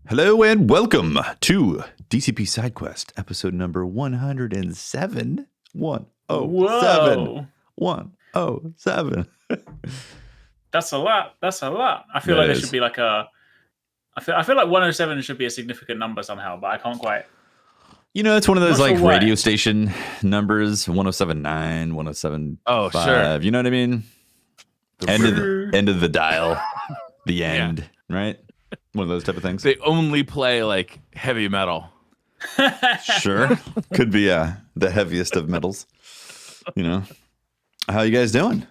Hello and welcome to DCP SideQuest, episode number 107. 107. Whoa. 107. That's a lot. That's a lot. I feel That like there is. should be like a. I feel like 107 should be a significant number somehow, but I can't quite. You know, it's one of those Not like sure why. radio station numbers, 1079, 107. Oh, sure. You know what I mean? End of the dial. The Yeah. end, right? One of those type of things. They only play like heavy metal. Sure. Could be the heaviest of metals. You know. How you guys doing?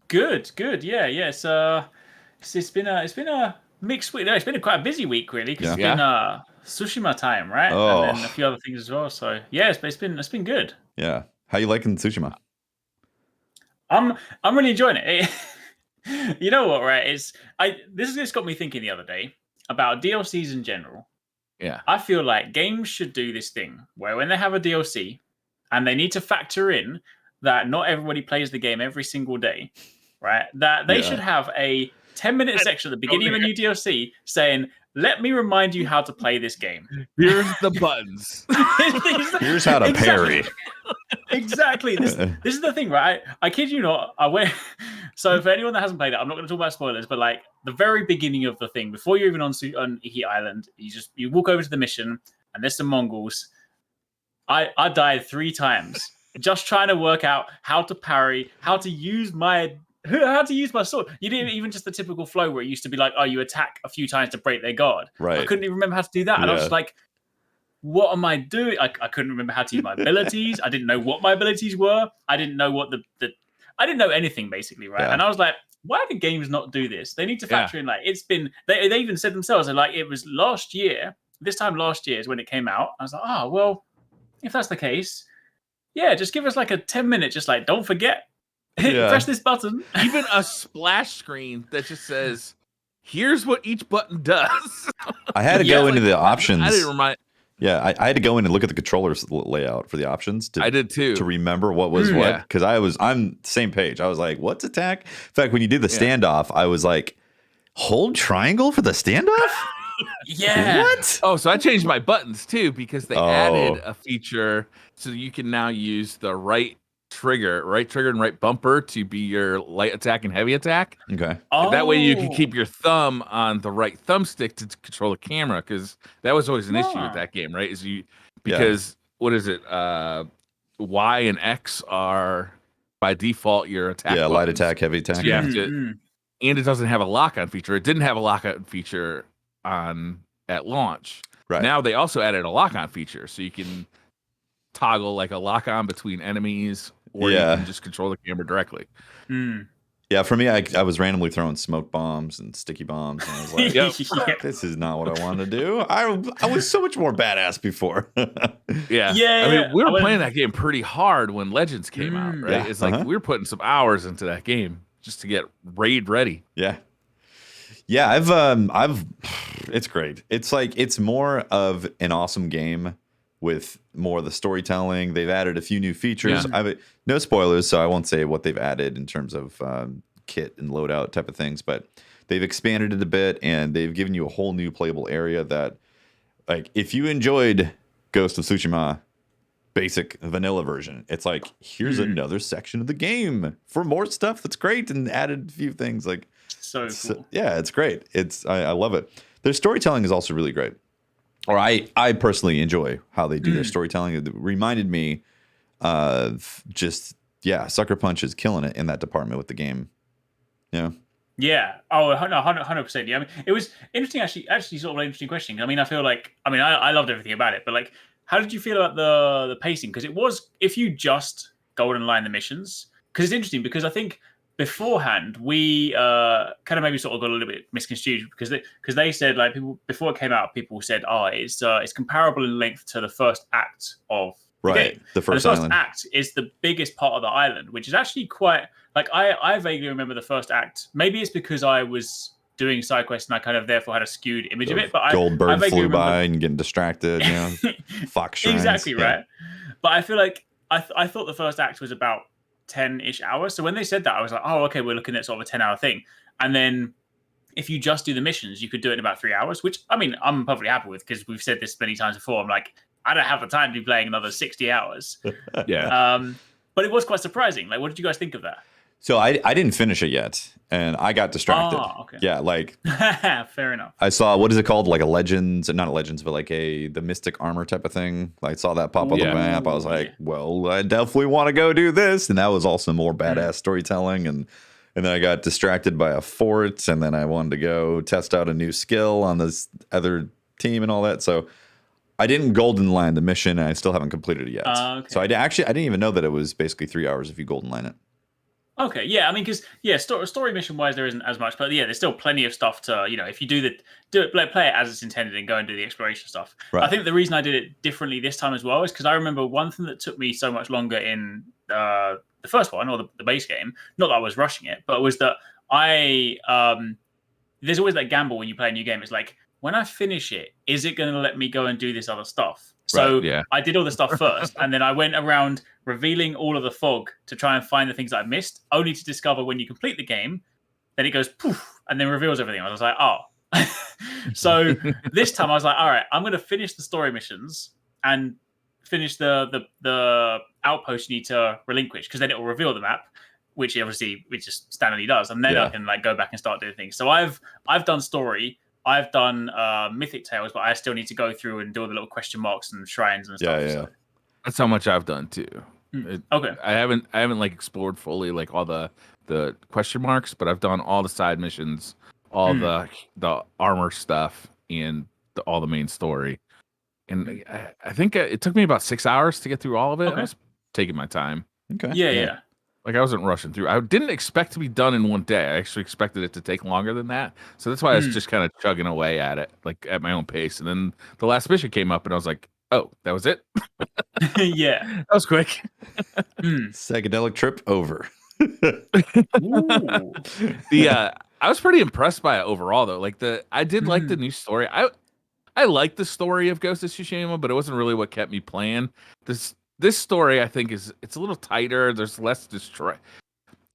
Good. Yeah. It's been a mixed week. No, it's been quite a busy week really because it's been Tsushima time, right? Oh. And then a few other things as well. So yeah, it's been good. Yeah. How you liking Tsushima? I'm really enjoying it. You know what, right? This got me thinking the other day about DLCs in general. Yeah. I feel like games should do this thing where when they have a DLC and they need to factor in that not everybody plays the game every single day, right? That they should have a 10-minute section at the beginning of a new DLC saying, let me remind you how to play this game. Here's the buttons. Here's how to parry. Exactly. This is the thing, right? I kid you not. So for anyone that hasn't played it, I'm not going to talk about spoilers, but like the very beginning of the thing, before you're even on Iki Island, you walk over to the mission and there's some Mongols. I died 3 times just trying to work out how to parry, how to use my sword. You didn't even just the typical flow where it used to be like, oh, you attack a few times to break their guard. Right. I couldn't even remember how to do that. And I was just like, what am I doing? I couldn't remember how to use my abilities. I didn't know what my abilities were. I didn't know what I didn't know anything basically, right? Yeah. And I was like, why do games not do this? They need to factor in like it's been. They even said themselves, like it was last year. This time last year is when it came out. I was like, oh well, if that's the case, yeah, just give us like a 10-minute. Just like don't forget, press this button. Even a splash screen that just says, "Here's what each button does." I had to go into the options. I didn't remind. Yeah, I had to go in and look at the controller's layout for the options. I did too. To remember what was what, because I'm same page. I was like, what's attack? In fact, when you did the standoff, I was like, hold triangle for the standoff? Yeah. What? Oh, so I changed my buttons too because they added a feature so you can now use the right trigger and right bumper to be your light attack and heavy attack. Okay. Oh. That way you can keep your thumb on the right thumbstick to control the camera, because that was always an issue with that game, right? What is it? Y and X are by default your attack. Yeah, buttons. light attack, heavy attack. So you have to, and it doesn't have a lock-on feature. It didn't have a lock-on feature at launch. Right. Now they also added a lock-on feature, so you can toggle like a lock-on between enemies, or you can just control the camera directly. Yeah, for me, I was randomly throwing smoke bombs and sticky bombs, and I was like, this is not what I want to do. I was so much more badass before. Yeah. I mean, we were playing that game pretty hard when Legends came out, right? Yeah. It's like we were putting some hours into that game just to get raid ready. Yeah. Yeah, I've it's great. It's like it's more of an awesome game with more of the storytelling. They've added a few new features. No spoilers, so I won't say what they've added in terms of kit and loadout type of things, but they've expanded it a bit and they've given you a whole new playable area that, like, if you enjoyed Ghost of Tsushima basic vanilla version, it's like, here's another section of the game for more stuff that's great, and added a few things like so cool. Yeah, it's great. I love it. Their storytelling is also really great. Or I personally enjoy how they do their storytelling. It reminded me of just, Sucker Punch is killing it in that department with the game. Yeah. Yeah. Oh, no, 100%. Yeah. I mean, it was interesting, actually sort of an interesting question. I mean, I loved everything about it, but like, how did you feel about the pacing? Because it was, if you just golden line the missions, because it's interesting, because I think beforehand we kind of maybe sort of got a little bit misconstrued because they said, like, people before it came out, people said, oh, it's comparable in length to the first act of the game. The first act is the biggest part of the island, which is actually quite, like, I vaguely remember the first act. Maybe it's because I was doing SideQuest and I kind of therefore had a skewed image of it. But Goldberg I flew by and getting distracted. Fox shrines. Exactly right. But I feel like I thought the first act was about 10-ish hours. So when they said that, I was like, oh, okay, we're looking at sort of a 10-hour thing. And then if you just do the missions, you could do it in about 3 hours, which I mean, I'm perfectly happy with because we've said this many times before. I'm like, I don't have the time to be playing another 60 hours. Yeah. But it was quite surprising. Like, what did you guys think of that? So I didn't finish it yet, and I got distracted. Oh, okay. Yeah, like fair enough. I saw, what is it called? Like a Legends, not a Legends, but like the Mystic Armor type of thing. I saw that pop on the map. I was like, well, I definitely want to go do this. And that was also more badass storytelling. And then I got distracted by a fort, and then I wanted to go test out a new skill on this other team and all that. So I didn't golden line the mission, and I still haven't completed it yet. Okay. So I didn't even know that it was basically 3 hours if you golden line it. Okay, yeah, I mean, because story mission wise there isn't as much, but yeah, there's still plenty of stuff to if you play it as it's intended and go and do the exploration stuff. Right. I think the reason I did it differently this time as well is because I remember one thing that took me so much longer in the first one or the base game. Not that I was rushing it, but was that there's always that gamble when you play a new game. It's like, when I finish it, is it going to let me go and do this other stuff? So I did all the stuff first, and then I went around revealing all of the fog to try and find the things that I missed, only to discover when you complete the game, then it goes poof, and then reveals everything. I was like, oh. So this time I was like, all right, I'm going to finish the story missions and finish the outpost you need to relinquish, because then it will reveal the map, which obviously it just standardly does, and then I can like go back and start doing things. So I've done story. I've done Mythic Tales, but I still need to go through and do all the little question marks and shrines and stuff. Yeah. So. That's how much I've done too. Okay. I haven't like explored fully like all the question marks, but I've done all the side missions, all the armor stuff, and all the main story. And I think it took me about 6 hours to get through all of it. Okay. I was taking my time. Okay. Yeah. Like I wasn't rushing through. I didn't expect to be done in one day. I actually expected it to take longer than that. So that's why I was just kind of chugging away at it, like at my own pace. And then the last mission came up, and I was like, "Oh, that was it." Yeah, that was quick. Psychedelic trip over. I was pretty impressed by it overall, though. Like I did like the new story. I liked the story of Ghost of Tsushima, but it wasn't really what kept me playing. This story, I think, it's a little tighter. There's less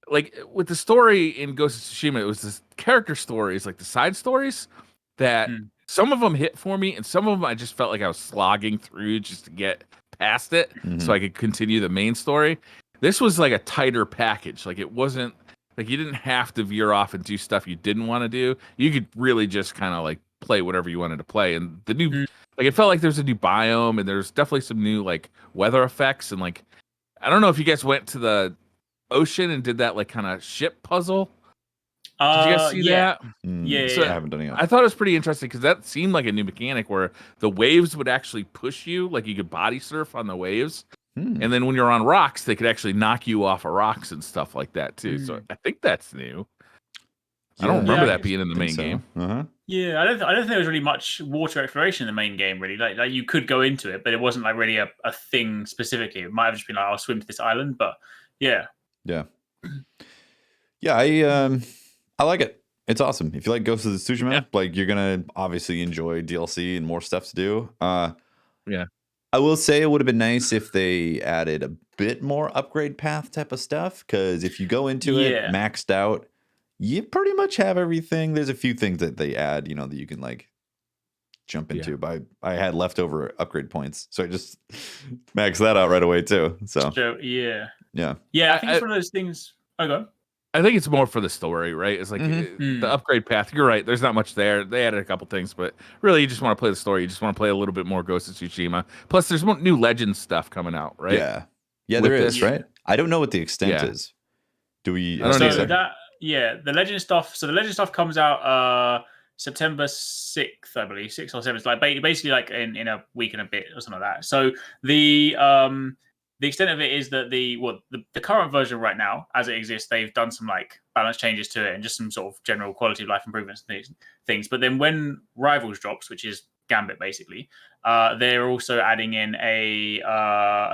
like with the story in Ghost of Tsushima, it was the character stories, like the side stories, that some of them hit for me, and some of them I just felt like I was slogging through just to get past it, so I could continue the main story. This was like a tighter package. Like it wasn't like you didn't have to veer off and do stuff you didn't want to do. You could really just kind of like play whatever you wanted to play, and the new. Like, it felt like there's a new biome, and there's definitely some new, like, weather effects. And, like, I don't know if you guys went to the ocean and did that, like, kind of ship puzzle. Did you guys see that? Yeah, I haven't done it yet. I thought it was pretty interesting because that seemed like a new mechanic where the waves would actually push you. Like, you could body surf on the waves. And then when you're on rocks, they could actually knock you off of rocks and stuff like that, too. So I think that's new. I don't remember that being in the main game. Yeah, I don't think there was really much water exploration in the main game, really. Like you could go into it, but it wasn't like really a thing specifically. It might have just been like, I'll swim to this island, but yeah. I like it. It's awesome. If you like Ghost of Tsushima, like you're gonna obviously enjoy DLC and more stuff to do. I will say it would have been nice if they added a bit more upgrade path type of stuff, because if you go into it maxed out, you pretty much have everything. There's a few things that they add, that you can like jump into. But I had leftover upgrade points, so I just maxed that out right away too. So yeah. I think it's one of those things. Oh, go on. I think it's more for the story, right? It's like the upgrade path. You're right. There's not much there. They added a couple things, but really, you just want to play the story. You just want to play a little bit more Ghost of Tsushima. Plus, there's more new Legends stuff coming out, right? Yeah, there is, right? I don't know what the extent is. Do we? I don't know. The Legend stuff. So the Legend stuff comes out September 6th, I believe, 6th or 7th. It's like basically like in a week and a bit or something like that. So the extent of it is that the current version right now, as it exists, they've done some like balance changes to it and just some sort of general quality of life improvements and things. But then when Rivals drops, which is Gambit basically, they're also adding in a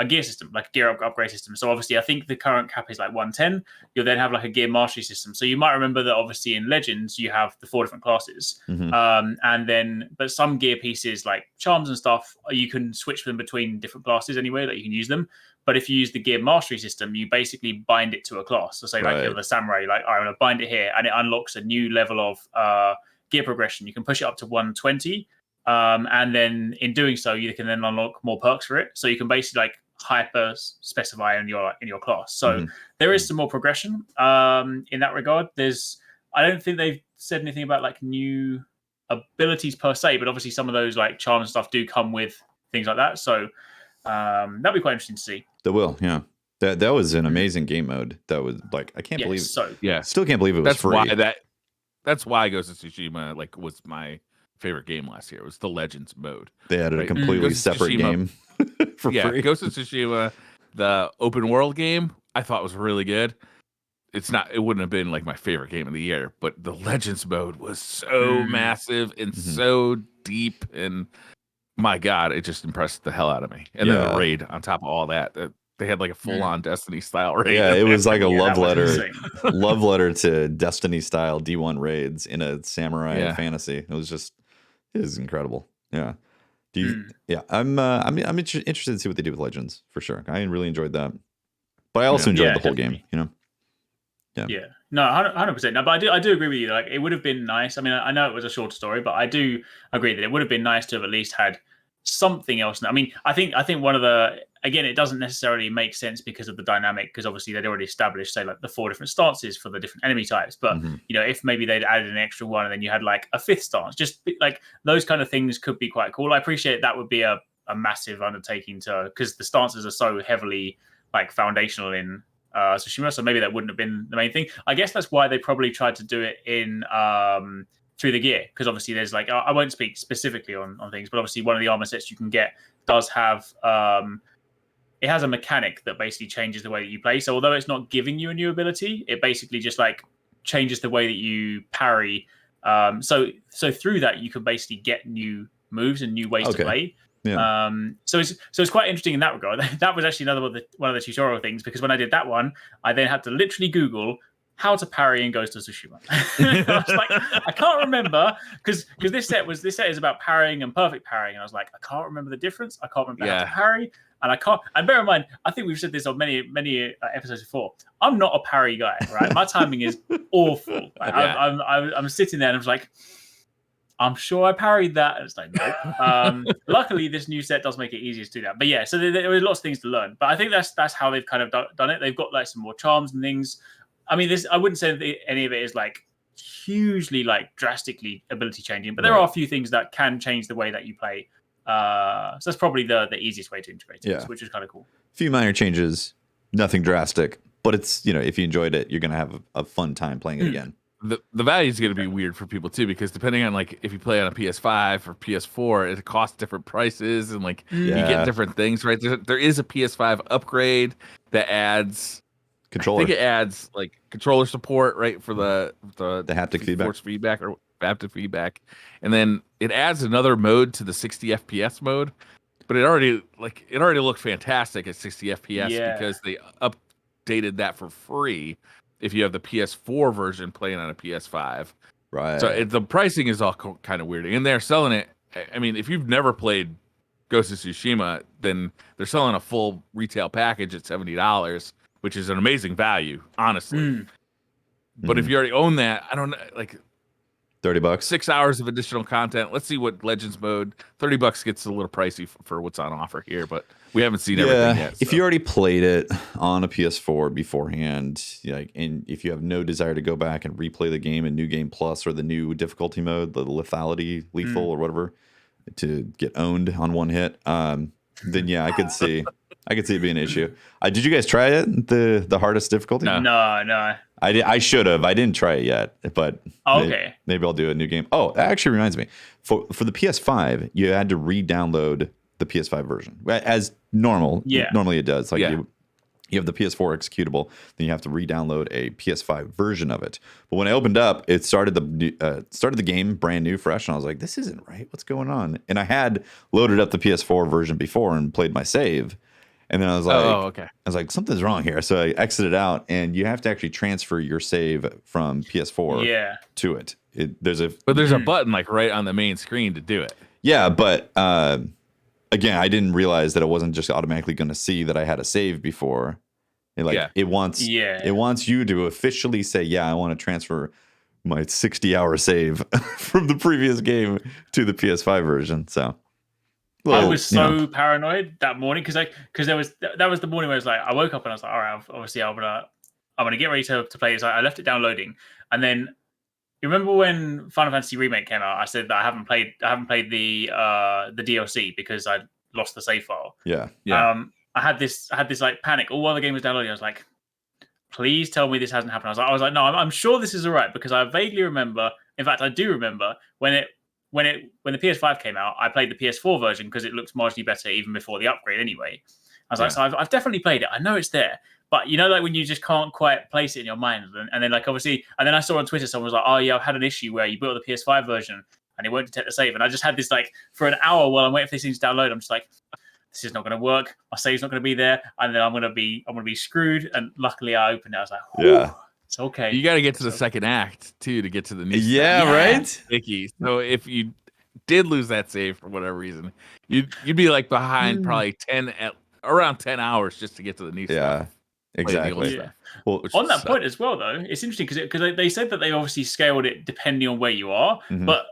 gear system, like a gear upgrade system. So obviously, I think the current cap is like 110. You'll then have like a gear mastery system. So you might remember that obviously in Legends you have the 4 different classes, but some gear pieces like charms and stuff, you can switch them between different classes anyway. That you can use them. But if you use the gear mastery system, you basically bind it to a class. So say like you're the samurai, like I'm going to bind it here, and it unlocks a new level of gear progression. You can push it up to 120, and then in doing so, you can then unlock more perks for it. So you can basically like hyper specify in your class. So there is some more progression in that regard. I don't think they've said anything about like new abilities per se, but obviously some of those like charm and stuff do come with things like that. So that'd be quite interesting to see. That will, yeah. That was an amazing game mode. That was like I can't believe. So still can't believe it was free. That's why Ghost of Tsushima like was my favorite game last year. It was the Legends mode. They added a completely separate game for free. Ghost of Tsushima, the open world game, I thought was really good. It wouldn't have been like my favorite game of the year, but the Legends mode was so massive and so deep, and my God, it just impressed the hell out of me. And then the raid on top of all that, they had like a full-on Destiny style raid. Yeah, it was like a love letter to Destiny style D1 raids in a samurai fantasy. It was incredible. Yeah. I'm interested to see what they do with Legends for sure. I really enjoyed that, but I also enjoyed the whole game. Yeah, no, 100%. No, but I do agree with you. Like, it would have been nice. I mean, I know it was a shorter story, but I do agree that it would have been nice to have at least had something else. I mean, I think one of again, it doesn't necessarily make sense because of the dynamic, because obviously they'd already established, say, like the 4 different stances for the different enemy types. But if maybe they'd added an extra one and then you had like a 5th stance, just like those kind of things could be quite cool. I appreciate that would be a massive undertaking because the stances are so heavily like foundational in Tsushima, so maybe that wouldn't have been the main thing. I guess that's why they probably tried to do it in through the gear, because obviously there's like I won't speak specifically on things, but obviously one of the armor sets you can get does have it has a mechanic that basically changes the way that you play. So although it's not giving you a new ability, it basically just like changes the way that you parry. So through that you can basically get new moves and new ways to play. Yeah. So it's quite interesting in that regard. That was actually one of the tutorial things, because when I did that one, I then had to literally Google how to parry in Ghost of Tsushima. I was like, I can't remember, because this set is about parrying and perfect parrying, and I was like, I can't remember the difference. I can't remember how to parry, and I can't. And bear in mind, I think we've said this on many episodes before. I'm not a parry guy, right? My timing is awful. Like, I'm sitting there and I was like, I'm sure I parried that. And it's like, no. Luckily, this new set does make it easier to do that. But yeah, so there were lots of things to learn. But I think that's how they've kind of done it. They've got like some more charms and things. I mean, I wouldn't say that any of it is like hugely, like drastically ability changing, but there are a few things that can change the way that you play. So that's probably the easiest way to integrate it, which is kind of cool. A few minor changes, nothing drastic, but it's, if you enjoyed it, you're going to have a fun time playing it again. The value is going to be weird for people too, because depending on like if you play on a PS5 or PS4, it costs different prices, and like you get different things, right? There is a PS5 upgrade that adds controller. I think it adds like controller support, right, for the haptic feedback, force feedback or haptic feedback, and then it adds another mode to the 60 FPS mode. But it already looked fantastic at 60 FPS because they updated that for free if you have the PS4 version playing on a PS5. Right. So the pricing is all kind of weird, and they're selling it. I mean, if you've never played Ghost of Tsushima, then they're selling a full retail package at $70, which is an amazing value, honestly. But if you already own that, I don't know, like $30, 6 hours of additional content. Let's see what Legends mode. $30 gets a little pricey for what's on offer here, but we haven't seen everything yet. If you already played it on a PS4 beforehand, and if you have no desire to go back and replay the game in New Game Plus or the new difficulty mode, the lethal or whatever, to get owned on one hit, then I could see it being an issue. Did you guys try it? The hardest difficulty? No. I should have. I didn't try it yet, but maybe I'll do a new game. Oh, that actually reminds me. For the PS5, you had to re-download the PS5 version as normal. Normally it does. Like you have the PS4 executable, then you have to re-download a PS5 version of it. But when I opened up, it started the game brand new, fresh, and I was like, "This isn't right. What's going on?" And I had loaded up the PS4 version before and played my save. And then I was like, I was like, something's wrong here. So I exited out, and you have to actually transfer your save from PS4 to it. There's a button like right on the main screen to do it. Yeah, but again, I didn't realize that it wasn't just automatically going to see that I had a save before. It wants you to officially say, yeah, I want to transfer my 60-hour save from the previous game to the PS5 version. So I was so paranoid that morning because that was the morning where I was like, I woke up and I was like, all right, obviously I'm gonna get ready to play this. I left it downloading, and then you remember when Final Fantasy Remake came out? I said that I haven't played the DLC because I lost the save file. Yeah. I had this like panic. All while the game was downloading, I was like, please tell me this hasn't happened. I was like, no, I'm sure this is all right because I vaguely remember. In fact, I do remember when the PS5 came out, I played the PS4 version because it looks marginally better even before the upgrade. Anyway, I was like, so I've definitely played it. I know it's there, but you know, like when you just can't quite place it in your mind, and then like obviously, and then I saw on Twitter someone was like, oh yeah, I've had an issue where you built the PS5 version and it won't detect the save, and I just had this like for an hour while I'm waiting for these things to download. I'm just like, this is not going to work. My save's not going to be there, and then I'm going to be screwed. And luckily, I opened it. I was like, yeah, it's okay. You got to get to the second act too to get to the new. Yeah, right. Icky. So if you did lose that save for whatever reason, you'd be like behind probably around 10 hours just to get to the new stuff. Yeah, exactly. Yeah. Well, on that point as well, though, it's interesting because they said that they obviously scaled it depending on where you are, but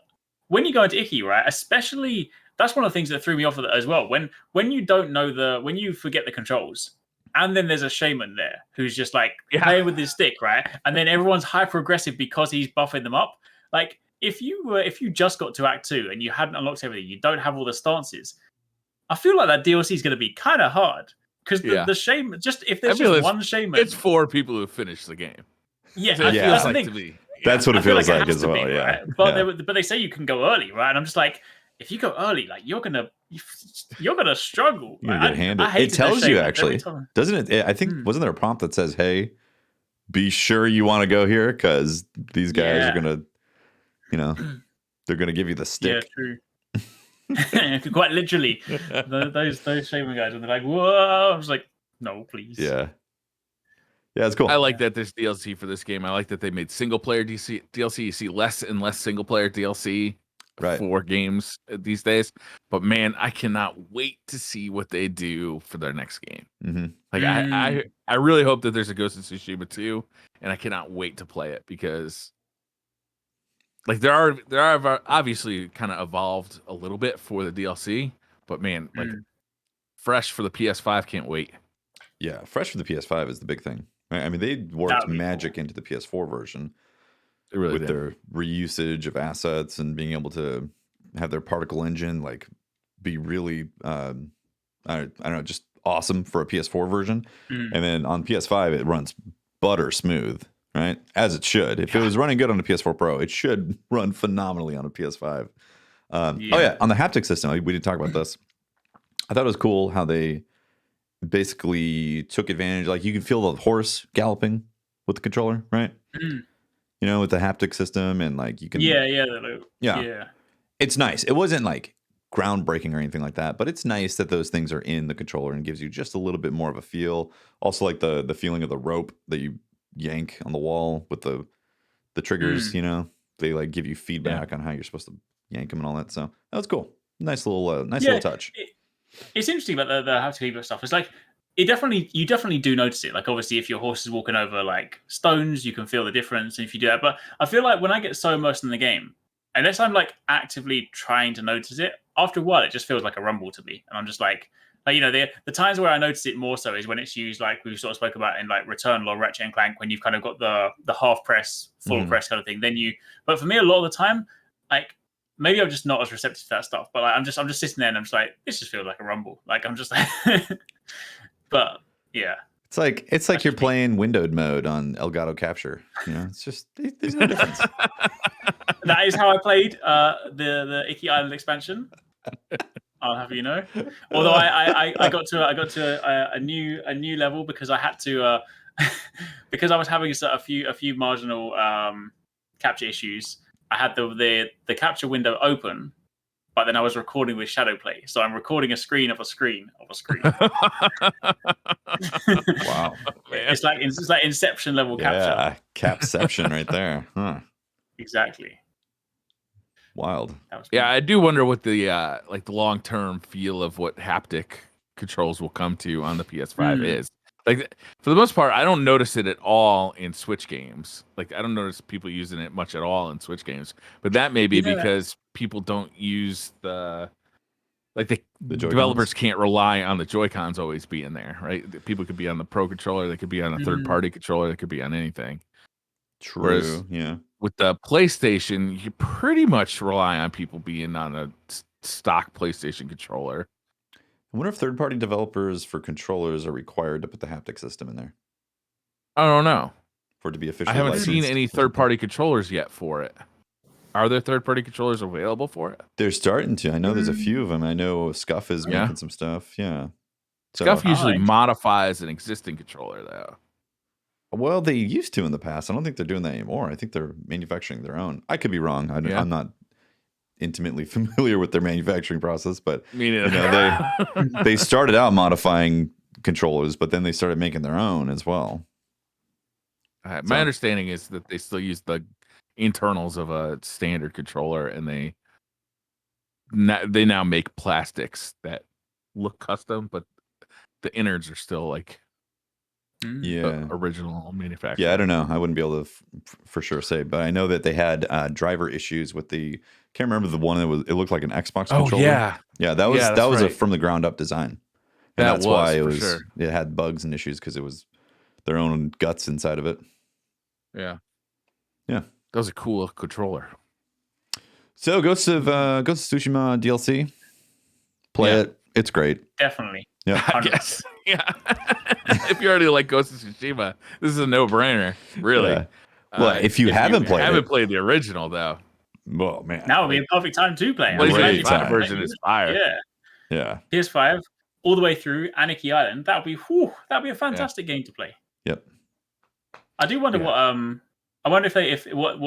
when you go into Iki, right, especially. That's one of the things that threw me off of it as well. When you don't know when you forget the controls, and then there's a shaman there who's just like playing with his stick, right? And then everyone's hyper aggressive because he's buffing them up. Like if you just got to Act 2 and you hadn't unlocked everything, you don't have all the stances. I feel like that DLC is going to be kind of hard because the shaman. Just if there's just one shaman, it's for people who finish the game. Yeah, that's like to me. That's what it feels like as well. Right? But they say you can go early, right? And I'm just like. If you go early, like you're gonna struggle. You're gonna get handed. It tells you actually, doesn't it? I think wasn't there a prompt that says, "Hey, be sure you want to go here because these guys are gonna, they're gonna give you the stick." Yeah, true. Quite literally, those shaman guys, and they're like, "Whoa!" I was like, "No, please." Yeah, it's cool. I like that there's DLC for this game. I like that they made single player DLC. You see less and less single player DLC. For games these days, but man, I cannot wait to see what they do for their next game. Like I really hope that there's a Ghost of Tsushima 2, and I cannot wait to play it because like there are obviously kind of evolved a little bit for the DLC, but man, like fresh for the PS5, can't wait. Yeah, fresh for the PS5 is the big thing. Right? I mean, they worked magic into the PS4 version. Really with their reusage of assets and being able to have their particle engine like be really I don't know, just awesome for a PS4 version. And then on PS5 it runs butter smooth, right? As it should. If it was running good on a PS4 Pro, it should run phenomenally on a PS5. On the haptic system, we didn't talk about this. I thought it was cool how they basically took advantage, like you can feel the horse galloping with the controller, right? With the haptic system and like you can. Yeah. It's nice. It wasn't like groundbreaking or anything like that, but it's nice that those things are in the controller and gives you just a little bit more of a feel. Also, like the feeling of the rope that you yank on the wall with the triggers. They like give you feedback on how you're supposed to yank them and all that. So that was cool. Nice little touch. It's interesting about the haptic stuff. It's like. You definitely do notice it. Like obviously, if your horse is walking over like stones, you can feel the difference. And if you do that, but I feel like when I get so immersed in the game, unless I'm like actively trying to notice it, after a while it just feels like a rumble to me, and I'm just like the times where I notice it more so is when it's used like we sort of spoke about in like Returnal or Ratchet and Clank, when you've kind of got the half press, full press kind of thing. But for me, a lot of the time, like maybe I'm just not as receptive to that stuff. But like, I'm just sitting there and I'm just like, this just feels like a rumble. Like I'm just like. But yeah, it's like you're playing windowed mode on Elgato Capture. It's just there's no difference. That is how I played the Iki Island expansion. I'll have you know. Although I got to a new level because I had to because I was having a few marginal capture issues. I had the capture window open. But then I was recording with shadow play, so I'm recording a screen of a screen of a screen. Wow, it's like Inception level capture. Yeah, capception right there. Huh. Exactly. Wild. Yeah, I do wonder what the like the long term feel of what haptic controls will come to on the PS5 is. Like for the most part, I don't notice it at all in Switch games. Like I don't notice people using it much at all in Switch games. But that may be because people don't use the developers can't rely on the Joy-Cons always being there, right? People could be on the Pro controller, they could be on a third party controller, they could be on anything. True. Whereas with the PlayStation, you pretty much rely on people being on a stock PlayStation controller. I wonder if third-party developers for controllers are required to put the haptic system in there. I don't know. For it to be officially I haven't licensed seen any third-party controllers yet for it. Are there third-party controllers available for it? They're starting to. I know there's a few of them. I know Scuf is making some stuff. Yeah. So, Scuf usually modifies an existing controller, though. Well, they used to in the past. I don't think they're doing that anymore. I think they're manufacturing their own. I could be wrong. I'm not intimately familiar with their manufacturing process, but they started out modifying controllers, but then they started making their own as well. My understanding is that they still use the internals of a standard controller, and they now make plastics that look custom, but the innards are still like original manufacturer. Yeah, I don't know. I wouldn't be able to for sure say, but I know that they had driver issues with the. Can't remember the one that it looked like an Xbox controller. Yeah, that was a from the ground up design, and that's why it had bugs and issues because it was their own guts inside of it. Yeah. That was a cool controller. So Ghost of Tsushima DLC. Play it. It's great. Definitely. Yeah. I guess. Yeah. If you already like Ghost of Tsushima, this is a no-brainer, really. Yeah. Well, if you haven't played the original, though. Well, man. Now would be a perfect time to play it. Well, the PS5 version is fire. Yeah. PS5 all the way through Iki Island. That'd be a fantastic game to play. Yep. I do wonder what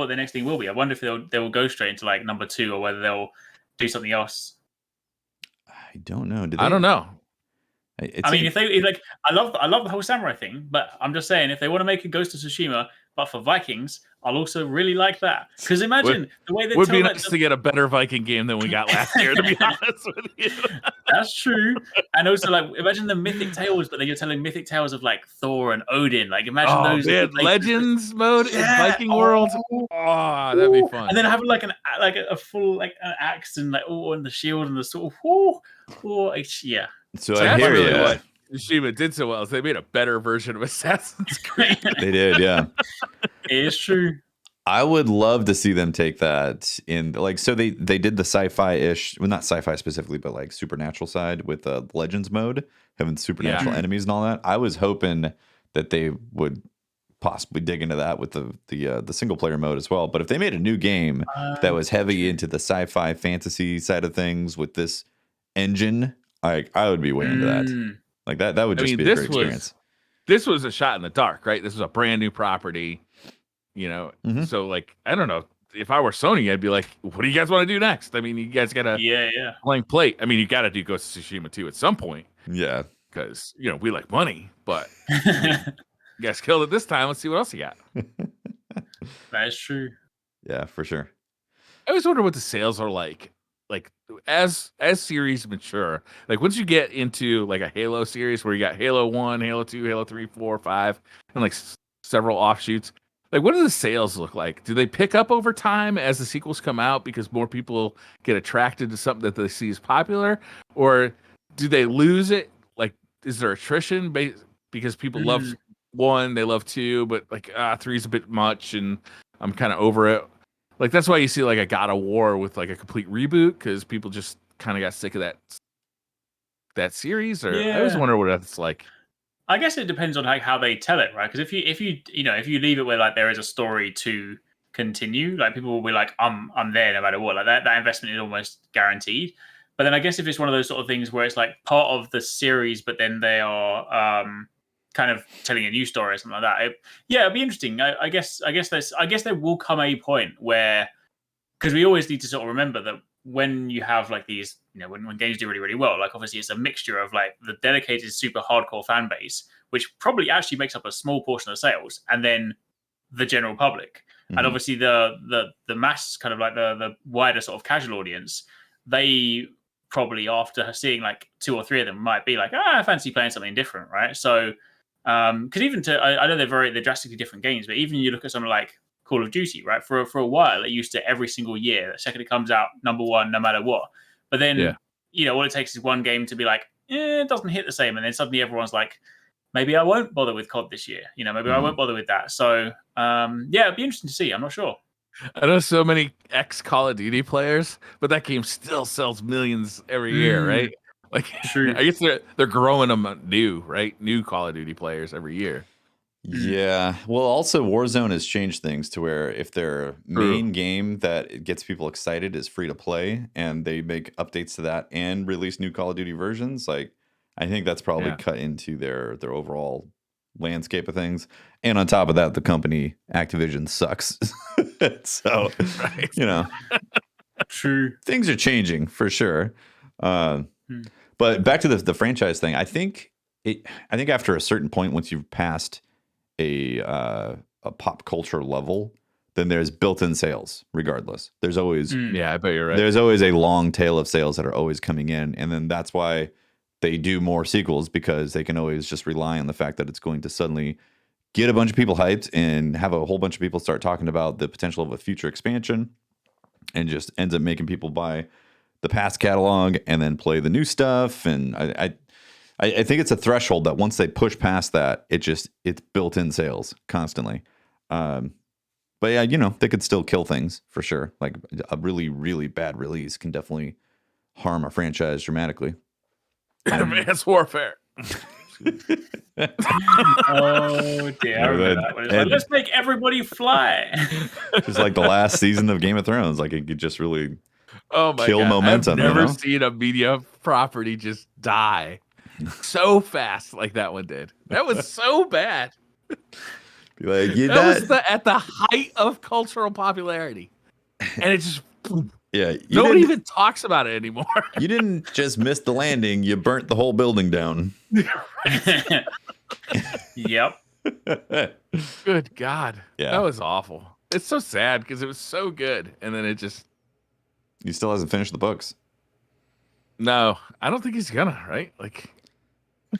the next thing will be. I wonder if they will go straight into like number 2 or whether they'll do something else. I don't know. I don't know. I love the whole samurai thing, but I'm just saying if they want to make a Ghost of Tsushima but for Vikings, I'll also really like that. Because imagine the way they would be nice to get a better Viking game than we got last year. To be honest with you, that's true. And also, like, imagine the mythic tales, but then you're telling mythic tales of like Thor and Odin. Like, imagine those. They had Legends mode in Viking world. Oh, that'd be fun. And then having like a full like an axe and like and the shield and the sword. Yeah. So I hear you. What Tsushima did so well is they made a better version of Assassin's Creed. They did, yeah. It is true. I would love to see them take that in, like, so they did the sci-fi-ish, well, not sci-fi specifically, but like supernatural side with the Legends mode, having supernatural enemies and all that. I was hoping that they would possibly dig into that with the single player mode as well. But if they made a new game that was heavy into the sci-fi fantasy side of things with this engine, I would be way into that. Like that would just be a great experience. This was a shot in the dark, right? This was a brand new property, you know. So like, I don't know. If I were Sony, I'd be like, what do you guys want to do next? I mean, you guys got a blank plate. I mean, you got to do Ghost of Tsushima 2 at some point. Yeah. Because, you know, we like money, but I mean, you guys killed it this time. Let's see what else you got. That is true. Yeah, for sure. I always wonder what the sales are like as series mature. Like once you get into like a Halo series where you got Halo 1, Halo 2, Halo 3, 4, 5, and like several offshoots. Like, what do the sales look like? Do they pick up over time as the sequels come out because more people get attracted to something that they see as popular? Or do they lose it? Like, is there attrition because people love 1, they love 2, but like 3 is a bit much and I'm kind of over it? Like, that's why you see like a God of War with like a complete reboot because people just kind of got sick of that series. Or I always wonder what that's like. I guess it depends on how they tell it, right? Because if you leave it where like there is a story to continue, like people will be like, I'm there no matter what. Like that investment is almost guaranteed. But then I guess if it's one of those sort of things where it's like part of the series, but then they are kind of telling a new story or something like that. It'd be interesting. I guess there will come a point where, because we always need to sort of remember that when you have like these, you know, when games do really, really well, like obviously it's a mixture of like the dedicated super hardcore fan base, which probably actually makes up a small portion of sales, and then the general public. And obviously the mass kind of like the wider sort of casual audience, they probably after seeing like 2 or 3 of them might be like, I fancy playing something different, right? So because even I know they're drastically different games, but even you look at something like Call of Duty, right? For a while, it used to every single year, the second it comes out, #1, no matter what. But then all it takes is one game to be like, it doesn't hit the same, and then suddenly everyone's like, maybe I won't bother with COD this year. Maybe I won't bother with that. So it'd be interesting to see. I'm not sure. I know so many ex Call of Duty players, but that game still sells millions every year, right? Like, true. I guess they're growing them new, right? New Call of Duty players every year. Yeah. Well, also Warzone has changed things to where if their main game that gets people excited is free to play, and they make updates to that and release new Call of Duty versions, like I think that's probably cut into their overall landscape of things. And on top of that, the company Activision sucks. So, true. Things are changing for sure. But back to the franchise thing, I think after a certain point, once you've passed a pop culture level, then there's built-in sales regardless. There's always I bet you're right. There's always a long tail of sales that are always coming in, and then that's why they do more sequels, because they can always just rely on the fact that it's going to suddenly get a bunch of people hyped and have a whole bunch of people start talking about the potential of a future expansion, and just ends up making people buy the past catalog and then play the new stuff. And I think it's a threshold that once they push past that, it's built-in sales constantly. But yeah, they could still kill things for sure. Like a really, really bad release can definitely harm a franchise dramatically. Advanced Warfare. Oh dear, I remember that one. It's like, let's make everybody fly. Just like the last season of Game of Thrones, like it could just really kill God. momentum. I've never seen a media property just die so fast like that one did. That was so bad. Be like, that was at the height of cultural popularity, and it just nobody even talks about it anymore. You didn't just miss the landing; you burnt the whole building down. Yep. Good God. Yeah. That was awful. It's so sad because it was so good, and then it just. He still hasn't finished the books. No, I don't think he's gonna. Right? Like.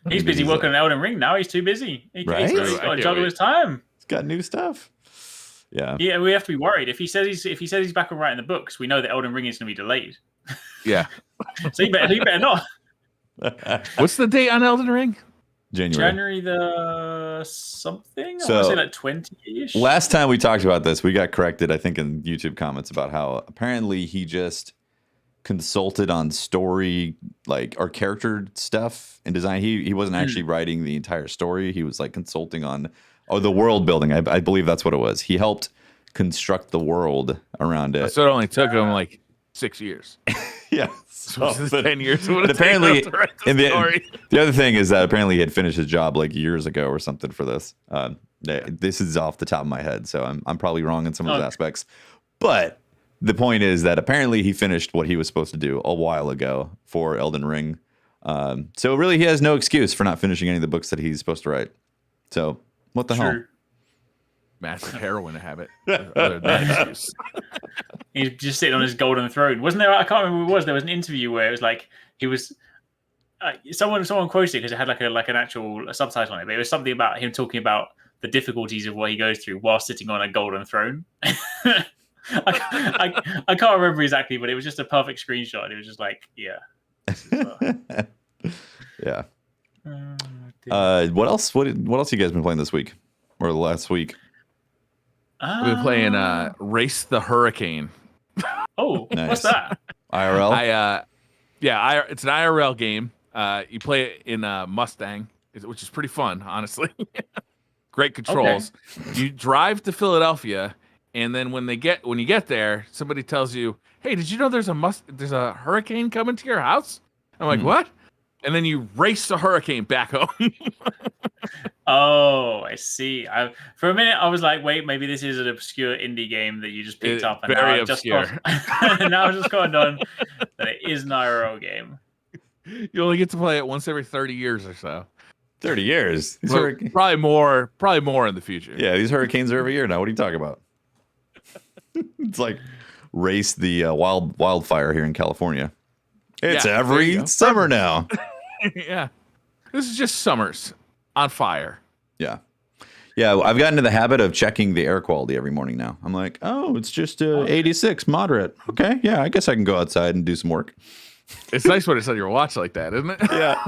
He's busy working on Elden Ring now. He's too busy. He's got to juggle his time. He's got new stuff. Yeah. Yeah, we have to be worried. If he says he's back on writing the books, we know that Elden Ring is going to be delayed. Yeah. So he better not. What's the date on Elden Ring? January the something. So, I want to say like 20-ish. Last time we talked about this, we got corrected, I think, in YouTube comments about how apparently he just consulted on story, like, or character stuff and design. He wasn't actually writing the entire story. He was like consulting on the world building. I believe that's what it was. He helped construct the world around it. So it only took him like 6 years. Yeah. So 10 years. But apparently, the other thing is that apparently he had finished his job like years ago or something for this. This is off the top of my head, so I'm probably wrong in some of those aspects. But the point is that apparently he finished what he was supposed to do a while ago for Elden Ring. So really, he has no excuse for not finishing any of the books that he's supposed to write. So what the hell? Massive heroin habit. Other than that excuse. He's just sitting on his golden throne. Wasn't there? I can't remember who it was. There was an interview where it was like he was. Someone quoted it because it had like an actual subtitle on it, but it was something about him talking about the difficulties of what he goes through while sitting on a golden throne. I can't remember exactly, but it was just a perfect screenshot. It was just like, yeah. Yeah. What else? What else you guys been playing this week or last week? I've been playing Race the Hurricane. Oh, nice. What's that? IRL? It's an IRL game. You play it in Mustang, which is pretty fun, honestly. Great controls. Okay. You drive to Philadelphia, and then when you get there, somebody tells you, "Hey, did you know there's a hurricane coming to your house?" I'm like, "What?" And then you race the hurricane back home. Oh, I see. For a minute, I was like, wait, maybe this is an obscure indie game that you just picked up. And very now obscure. Now I've just gone on that it is an IRL game. You only get to play it once every 30 years or so. 30 years? Probably more in the future. Yeah, these hurricanes are every year now. What are you talking about? It's like race the wildfire here in California. It's Yeah, every summer now. Yeah. This is just summers on fire. Yeah. Yeah, I've gotten into the habit of checking the air quality every morning now. I'm like, oh, it's just 86, moderate. Okay, yeah, I guess I can go outside and do some work. It's nice when it's on your watch like that, isn't it? Yeah.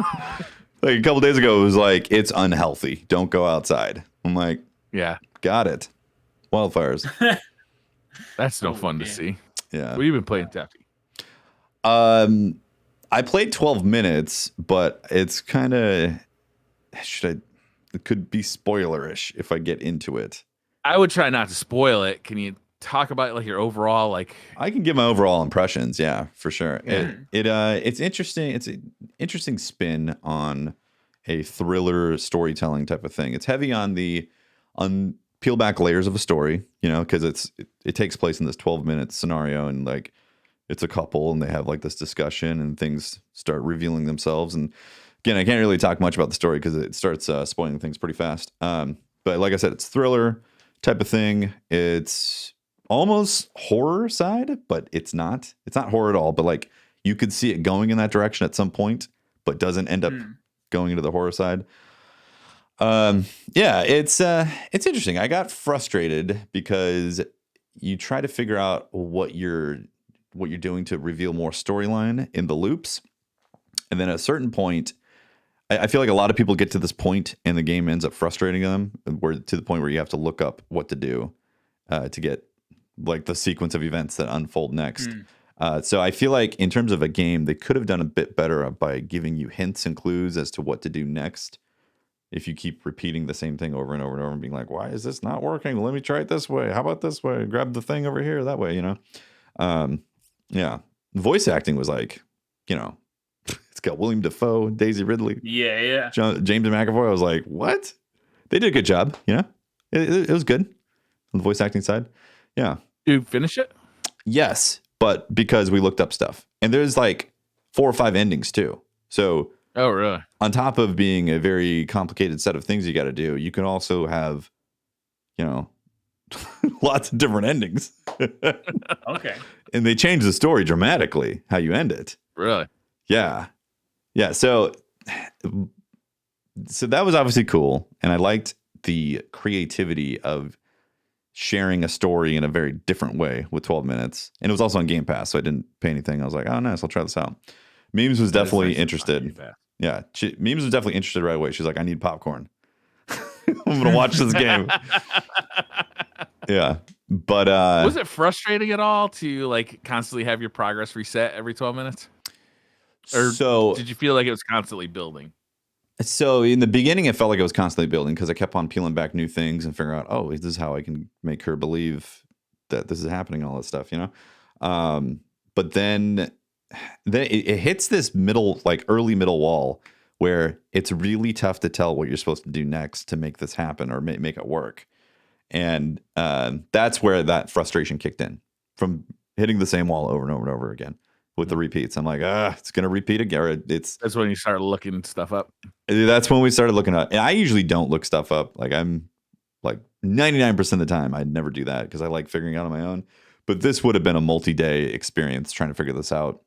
Like a couple days ago, it was like, it's unhealthy. Don't go outside. I'm like, yeah, got it. Wildfires. That's no fun to see. Yeah. What have you been playing, Tafty? I played 12 minutes, but it's kind of, it could be spoilerish if I get into it. I would try not to spoil it. Can you talk about like your overall, like? I can give my overall impressions. Yeah, for sure. Yeah. It's interesting. It's an interesting spin on a thriller storytelling type of thing. It's heavy on the peel back layers of a story, you know, because it takes place in this 12-minute scenario, and like it's a couple and they have like this discussion and things start revealing themselves. And again, I can't really talk much about the story because it starts spoiling things pretty fast. But like I said, it's thriller type of thing. It's almost horror side, but it's not. It's not horror at all. But like you could see it going in that direction at some point, but doesn't end up going into the horror side. Yeah, it's interesting. I got frustrated because you try to figure out what you're doing to reveal more storyline in the loops, and then at a certain point, I feel like a lot of people get to this point and the game ends up frustrating them, where to the point where you have to look up what to do to get like the sequence of events that unfold next. So I feel like in terms of a game, they could have done a bit better by giving you hints and clues as to what to do next. If you keep repeating the same thing over and over and over and being like, why is this not working? Let me try it this way. How about this way? Grab the thing over here, that way, you know? Yeah. Voice acting was like, you know, it's got William Dafoe, Daisy Ridley. Yeah. James McAvoy. I was like, what? They did a good job, you know? It was good on the voice acting side. Yeah. You finish it? Yes, but because we looked up stuff. And there's like 4 or 5 endings too. So oh, really? On top of being a very complicated set of things you got to do, you can also have, you know, lots of different endings. Okay. And they change the story dramatically, how you end it. Really? Yeah. Yeah. So that was obviously cool. And I liked the creativity of sharing a story in a very different way with 12 minutes. And it was also on Game Pass, so I didn't pay anything. I was like, oh, nice, I'll try this out. Memes was definitely interested. Yeah. Memes was definitely interested right away. She's like, I need popcorn. I'm going to watch this game. Yeah. But was it frustrating at all to like constantly have your progress reset every 12 minutes? Or did you feel like it was constantly building? So in the beginning, it felt like it was constantly building because I kept on peeling back new things and figuring out, oh, this is how I can make her believe that this is happening, all that stuff, you know? But then it hits this middle, like early middle wall where it's really tough to tell what you're supposed to do next to make this happen or make it work. And that's where that frustration kicked in from hitting the same wall over and over and over again with the repeats. I'm like, it's going to repeat again. That's when you start looking stuff up. That's when we started looking up. And I usually don't look stuff up. Like I'm like 99% of the time, I'd never do that because I like figuring out on my own. But this would have been a multi-day experience trying to figure this out.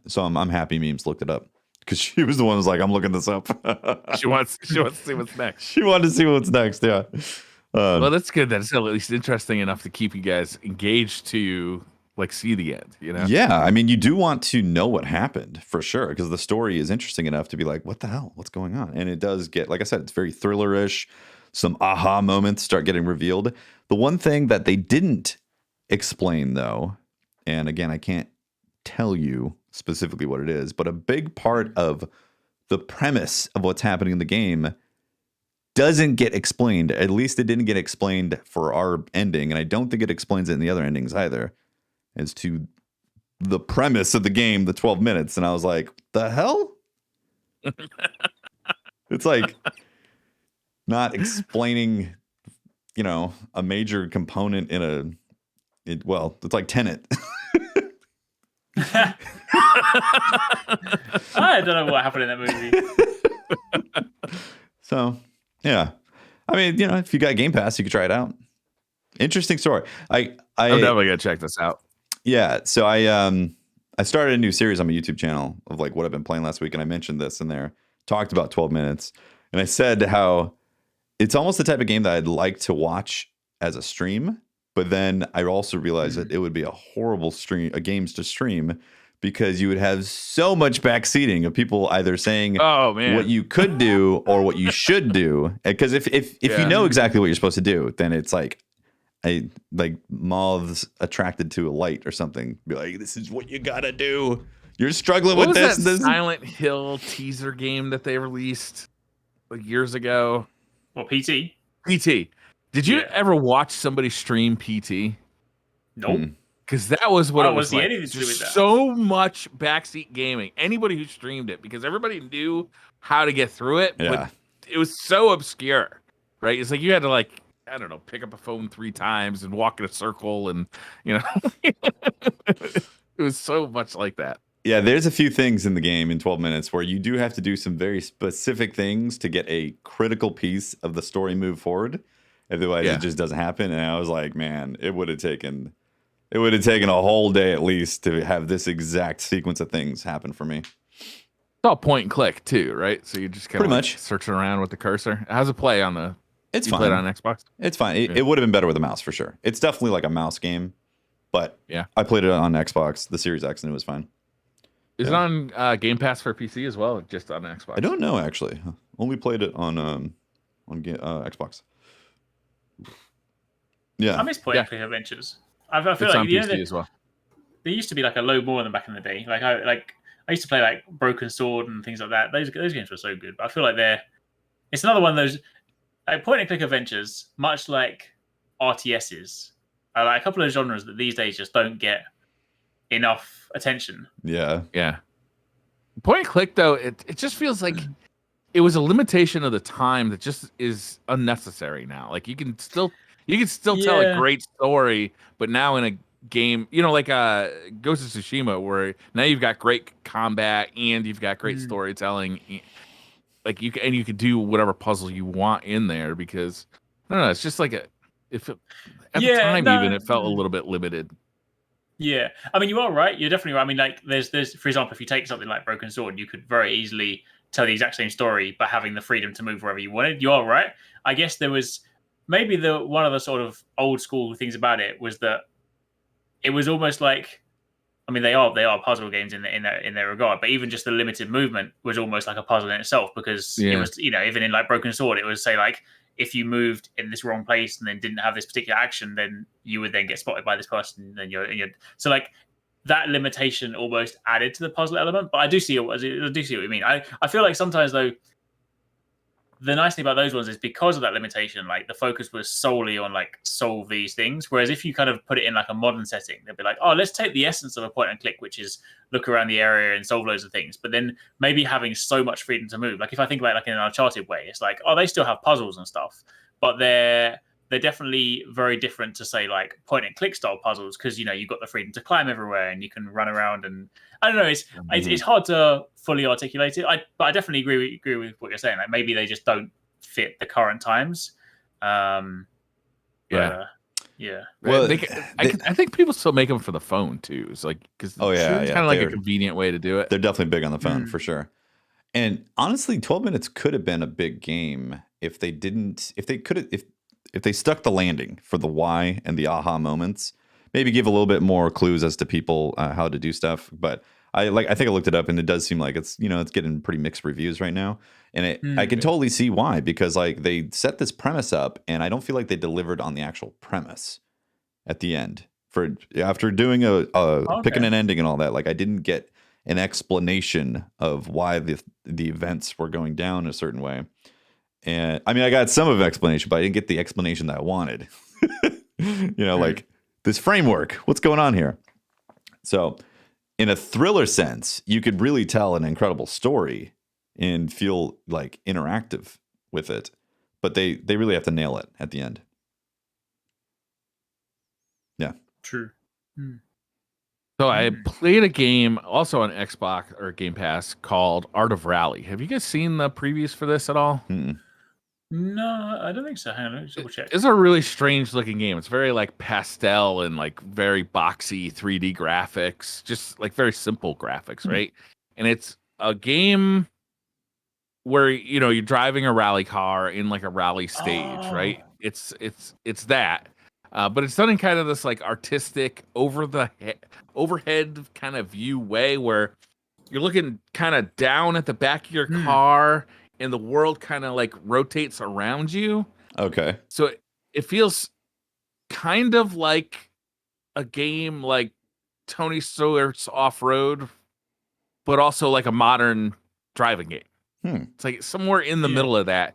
So I'm happy Memes looked it up because she was the one who's like, I'm looking this up. She wants to see what's next. She wanted to see what's next. Yeah. Well, that's good. That's at least interesting enough to keep you guys engaged to like see the end, you know? Yeah. I mean, you do want to know what happened for sure because the story is interesting enough to be like, what the hell? What's going on? And it does get, like I said, it's very thriller-ish. Some aha moments start getting revealed. The one thing that they didn't explain, though, and again, I can't tell you specifically what it is, but a big part of the premise of what's happening in the game doesn't get explained. At least it didn't get explained for our ending, and I don't think it explains it in the other endings either, as to the premise of the game, the 12 minutes. And I was like, the hell? It's like not explaining, you know, a major component in it's like Tenet. I don't know what happened in that movie. So, yeah. I mean, you know, if you got Game Pass, you could try it out. Interesting story. I'm definitely gonna check this out. Yeah, so I started a new series on my YouTube channel of like what I've been playing last week, and I mentioned this in there. Talked about 12 minutes, and I said how it's almost the type of game that I'd like to watch as a stream, but then I also realized that it would be a horrible games to stream because you would have so much backseating of people either saying what you could do or what you should do. Because if you know exactly what you're supposed to do, then it's like moths attracted to a light or something. Be like, this is what you gotta do. You're struggling with this. That Silent Hill teaser game that they released like years ago? Well, PT. Did you ever watch somebody stream PT? Nope. Because that was what it was like. Anything to do with that. So much backseat gaming. Anybody who streamed it, because everybody knew how to get through it, but it was so obscure, right? It's like you had to like, I don't know, pick up a phone 3 times and walk in a circle, and it was so much like that. Yeah, there's a few things in the game in 12 minutes where you do have to do some very specific things to get a critical piece of the story move forward. Otherwise, it just doesn't happen. And I was like, man, it would have taken a whole day at least to have this exact sequence of things happen for me. It's all point and click too, right? So you just kind of much searching around with the cursor. How's it play on the? It's fine. Play it on Xbox. It's fine. It would have been better with a mouse for sure. It's definitely like a mouse game, but I played it on Xbox, the Series X, and it was fine. Is it on Game Pass for PC as well, or just on Xbox? I don't know actually. Only played it on Xbox. Yeah, I miss point and click adventures. I feel it's like on PC as well. There used to be like a load more than back in the day. Like I used to play like Broken Sword and things like that. Those games were so good. But I feel like it's another one of those like point and click adventures, much like RTSs, are like a couple of genres that these days just don't get enough attention. Yeah. Point and click though, it just feels like it was a limitation of the time that just is unnecessary now. Like you can still tell a great story, but now in a game, like Ghost of Tsushima, where now you've got great combat and you've got great storytelling. Like you can do whatever puzzle you want in there, because I don't know, it's just like at the time even it felt a little bit limited. Yeah, I mean, you are right. You're definitely right. I mean, like, there's, for example, if you take something like Broken Sword, you could very easily tell the exact same story, but having the freedom to move wherever you wanted. You are right. I guess there was maybe one of the sort of old school things about it was that it was almost like, I mean, they are puzzle games in their regard, but even just the limited movement was almost like a puzzle in itself, because it was, even in like Broken Sword, it would say like, if you moved in this wrong place and then didn't have this particular action, then you would then get spotted by this person. And then you're so like that limitation almost added to the puzzle element. But I do see what you mean. I feel like sometimes though, the nice thing about those ones is because of that limitation, like the focus was solely on like solve these things. Whereas if you kind of put it in like a modern setting, they'd be like, oh, let's take the essence of a point and click, which is look around the area and solve loads of things. But then maybe having so much freedom to move. Like if I think about it like in an Uncharted way, it's like, oh, they still have puzzles and stuff, but they're definitely very different to say like point and click style puzzles, because you've got the freedom to climb everywhere and you can run around, and I don't know, it's hard to fully articulate it. But I definitely agree with what you're saying. Like maybe they just don't fit the current times. Well, I think people still make them for the phone too. It's like it's kind of like a convenient way to do it. They're definitely big on the phone for sure. And honestly, 12 minutes could have been a big game if they stuck the landing for the why and the aha moments. Maybe give a little bit more clues as to people how to do stuff. But I think I looked it up, and it does seem like it's it's getting pretty mixed reviews right now. And I can totally see why, because like they set this premise up, and I don't feel like they delivered on the actual premise at the end. After doing picking an ending and all that, like I didn't get an explanation of why the events were going down a certain way. And I mean, I got some of the explanation, but I didn't get the explanation that I wanted. Like this framework, what's going on here? So in a thriller sense, you could really tell an incredible story and feel like interactive with it, but they really have to nail it at the end. Yeah. True. So I played a game also on Xbox or Game Pass called Art of Rally. Have you guys seen the previews for this at all? No, I don't think so. Hang on, let me double check. It's a really strange looking game. It's very like pastel and like very boxy 3D graphics, just like very simple graphics, right? And it's a game where you're driving a rally car in like a rally stage, right? It's that, but it's done in kind of this like artistic overhead kind of view way where you're looking kind of down at the back of your car, and the world kind of like rotates around you. Okay. So it feels kind of like a game like Tony Stewart's Off Road, but also like a modern driving game. It's like somewhere in the middle of that.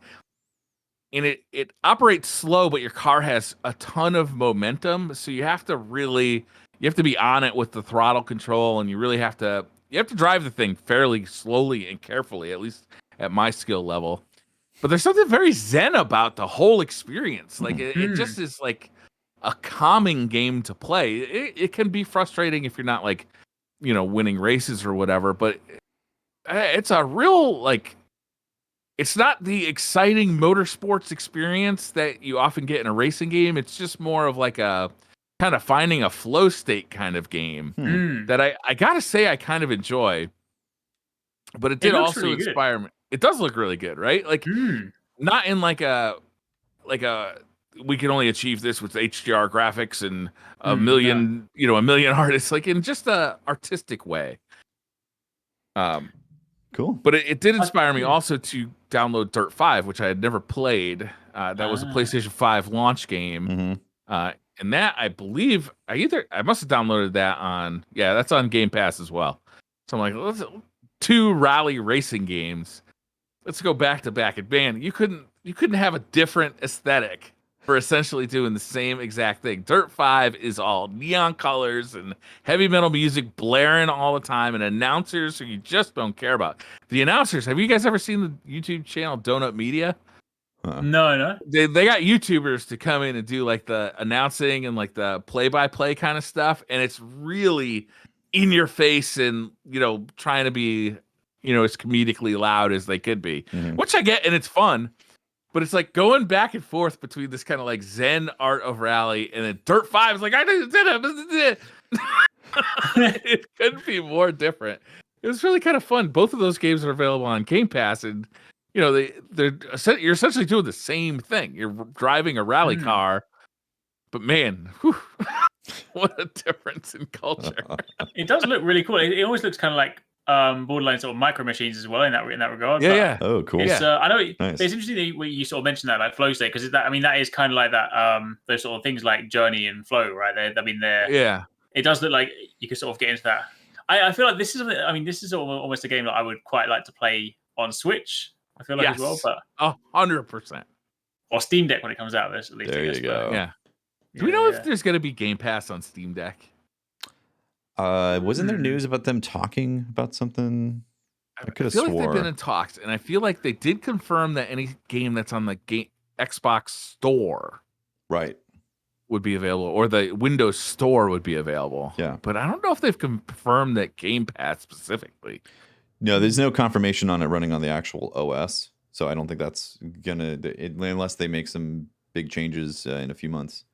And it operates slow, but your car has a ton of momentum. So you have to be on it with the throttle control, and you have to drive the thing fairly slowly and carefully, at least at my skill level. But there's something very zen about the whole experience. Like it just is like a calming game to play. It can be frustrating if you're not like, winning races or whatever, but it's a real like, it's not the exciting motorsports experience that you often get in a racing game. It's just more of like a kind of finding a flow state kind of game that I gotta say I kind of enjoy. But it did also really inspire me. It does look really good, right? Like not in like a we can only achieve this with HDR graphics and a million artists, like in just a artistic way. Cool. But it did inspire me also to download Dirt 5, which I had never played. That was a PlayStation 5 launch game. And that, I believe, I must have downloaded that that's on Game Pass as well. So I'm like, let's 2 rally racing games. Let's go back to back. And man, you couldn't have a different aesthetic for essentially doing the same exact thing. Dirt 5 is all neon colors and heavy metal music blaring all the time, and announcers who you just don't care about. The announcers, have you guys ever seen the YouTube channel Donut Media? No. They got YouTubers to come in and do like the announcing and like the play-by-play kind of stuff, and it's really in your face and trying to be as comedically loud as they could be, which I get, and it's fun. But it's like going back and forth between this kind of like Zen art of rally, and then Dirt 5 is like, I did it. It couldn't be more different. It was really kind of fun. Both of those games are available on Game Pass, and you're essentially doing the same thing. You're driving a rally car, but man, what a difference in culture. It does look really cool. It always looks kind of like borderline sort of micro machines as well in that regard. Yeah. Oh, cool. It's, I know nice. It's interesting that you sort of mentioned that like flow state, because that is kind of like that those sort of things like journey and flow, right? They're it does look like you could sort of get into that. I feel like this is almost a game that I would quite like to play on Switch. I feel like as well, but 100%. Or Steam Deck when it comes out. At least there you go. Yeah. Do we know if there's going to be Game Pass on Steam Deck? Wasn't there news about them talking about something? I could have swore. I feel like they've been in talks, and I feel like they did confirm that any game that's on the Xbox Store would be available, or the Windows Store would be available. Yeah. But I don't know if they've confirmed that Game Pass specifically. No, there's no confirmation on it running on the actual OS, so I don't think that's unless they make some big changes in a few months.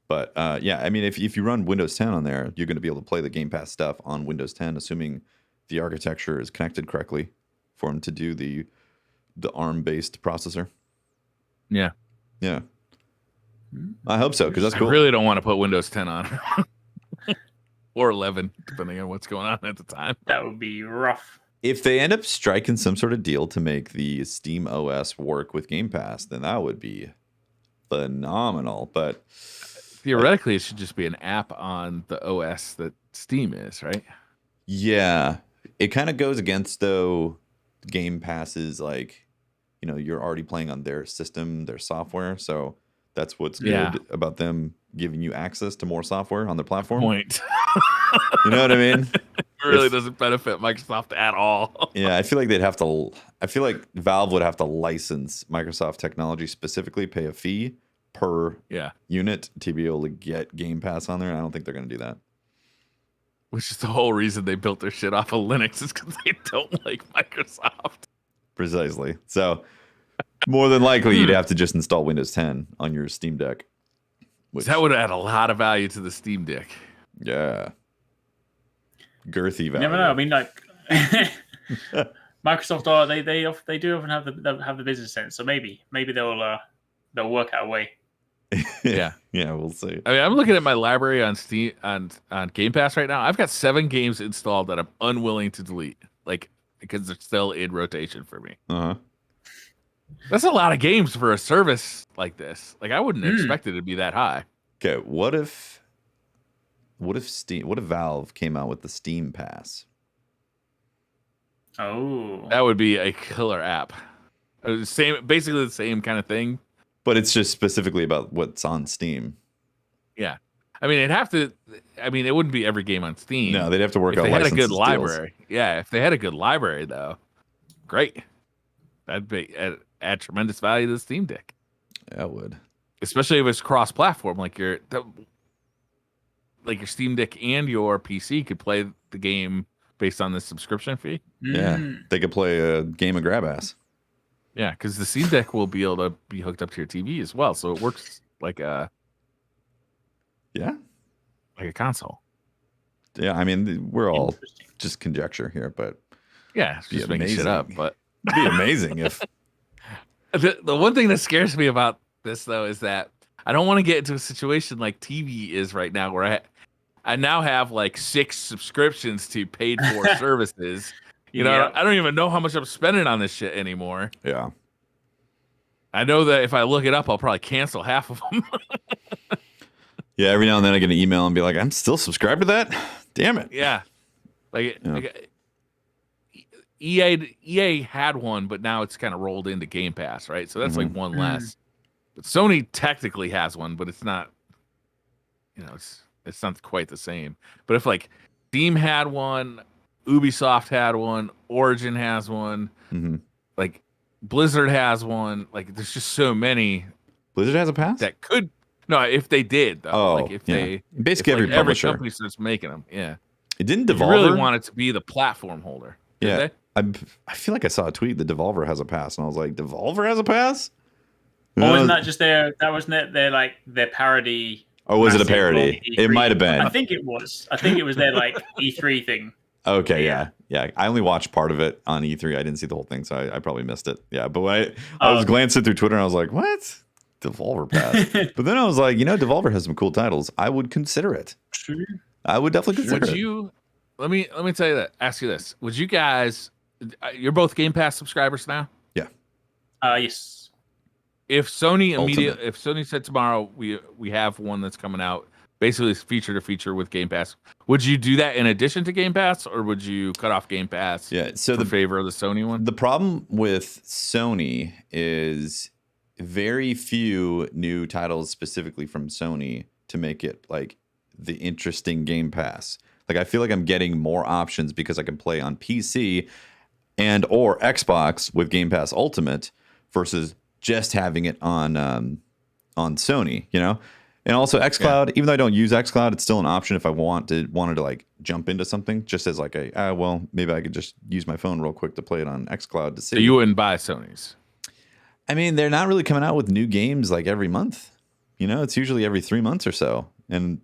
But I mean, if you run Windows 10 on there, you're going to be able to play the Game Pass stuff on Windows 10, assuming the architecture is connected correctly for them to do the ARM-based processor. Yeah. I hope so, because that's cool. I really don't want to put Windows 10 on. Or 11, depending on what's going on at the time. That would be rough. If they end up striking some sort of deal to make the Steam OS work with Game Pass, then that would be phenomenal. But theoretically, it should just be an app on the OS that Steam is, right? Yeah. It kind of goes against, though, Game Pass's, like, you're already playing on their system, their software. So that's what's good about them giving you access to more software on their platform. Point. You know what I mean? It really doesn't benefit Microsoft at all. Yeah, I feel like Valve would have to license Microsoft technology, specifically pay a fee per unit to be able to get Game Pass on there. And I don't think they're going to do that. Which is the whole reason they built their shit off of Linux, is because they don't like Microsoft. Precisely. So More than likely, you'd have to just install Windows 10 on your Steam Deck. Which, that would add a lot of value to the Steam Deck. Yeah. Girthy value. You never know. I mean, like Microsoft they do often have the business sense, so maybe they'll work out a way. Yeah, we'll see. I mean, I'm looking at my library on Steam on Game Pass right now. I've got 7 games installed that I'm unwilling to delete, like because they're still in rotation for me. That's a lot of games for a service like this. Like I wouldn't expect it to be that high. Okay, what if Valve came out with the Steam Pass? Oh, that would be a killer app. Basically the same kind of thing. But it's just specifically about what's on Steam. Yeah. I mean, it wouldn't be every game on Steam. No, they'd have to work out license license deals. If they had a good deals. library. Yeah, if they had a good library, though, great. That'd be add tremendous value to the Steam Deck. Yeah, it would. Especially if it's cross-platform, like your Steam Deck and your PC could play the game based on the subscription fee. Yeah, they could play a game of grab ass. Yeah, because the Steam Deck will be able to be hooked up to your TV as well, so it works like a console. Yeah, I mean we're all just conjecture here, but yeah, it's just making shit up. But it'd be amazing if the one thing that scares me about this though is that I don't want to get into a situation like TV is right now, where I now have like 6 subscriptions to paid for services. You know, I don't even know how much I'm spending on this shit anymore. Yeah. I know that if I look it up, I'll probably cancel half of them. Yeah, every now and then I get an email and be like, I'm still subscribed to that? Damn it. Yeah. Like EA had one, but now it's kind of rolled into Game Pass, right? So that's like one less. But Sony technically has one, but it's not, it's not quite the same. But if like Steam had one, Ubisoft had one, Origin has one, like Blizzard has one, like there's just so many. Blizzard has a pass? That could, no, if they did though. Oh, like if they basically if, like, every publisher. every company starts making them, yeah. It didn't If Devolver. you really want it to be the platform holder. Yeah. I feel like I saw a tweet that Devolver has a pass, and I was like, Devolver has a pass? Or wasn't that just their parody? Or was it a parody? It might have been. I think it was. I think it was their like E3 thing. Okay, yeah. I only watched part of it on E3. I didn't see the whole thing, so I probably missed it. Yeah, but when I was glancing through Twitter, and I was like, what? Devolver pass. But then I was like, Devolver has some cool titles. I would consider it. True. I would definitely consider it. Let me tell you that. Ask you this: would you guys? You're both Game Pass subscribers now. Yeah. Yes. If Sony said tomorrow we have one that's coming out, basically it's feature to feature with Game Pass, would you do that in addition to Game Pass, or would you cut off Game Pass? Yeah. So in favor of the Sony one. The problem with Sony is very few new titles specifically from Sony to make it like the interesting Game Pass. Like I feel like I'm getting more options because I can play on PC and or Xbox with Game Pass Ultimate versus just having it on Sony, And also xCloud, even though I don't use xCloud, it's still an option if I wanted to like jump into something, just as like maybe I could just use my phone real quick to play it on xCloud to see. So you wouldn't buy Sony's? I mean, they're not really coming out with new games like every month. It's usually every 3 months or so. And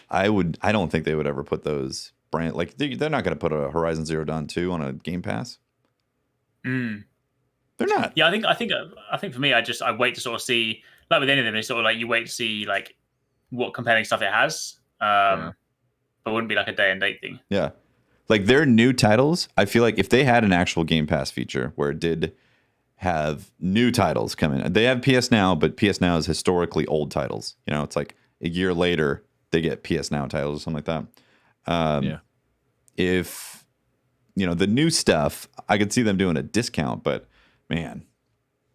I don't think they would ever put those brand, like they're not going to put a Horizon Zero Dawn 2 on a Game Pass. They're not. Yeah, I think for me, I wait to sort of see, like with any of them, it's sort of like you wait to see like what compelling stuff it has. But it wouldn't be like a day and date thing. Yeah. Like their new titles, I feel like if they had an actual Game Pass feature where it did have new titles come in, they have PS Now, but PS Now is historically old titles. It's like a year later they get PS Now titles or something like that. If the new stuff, I could see them doing a discount, but man,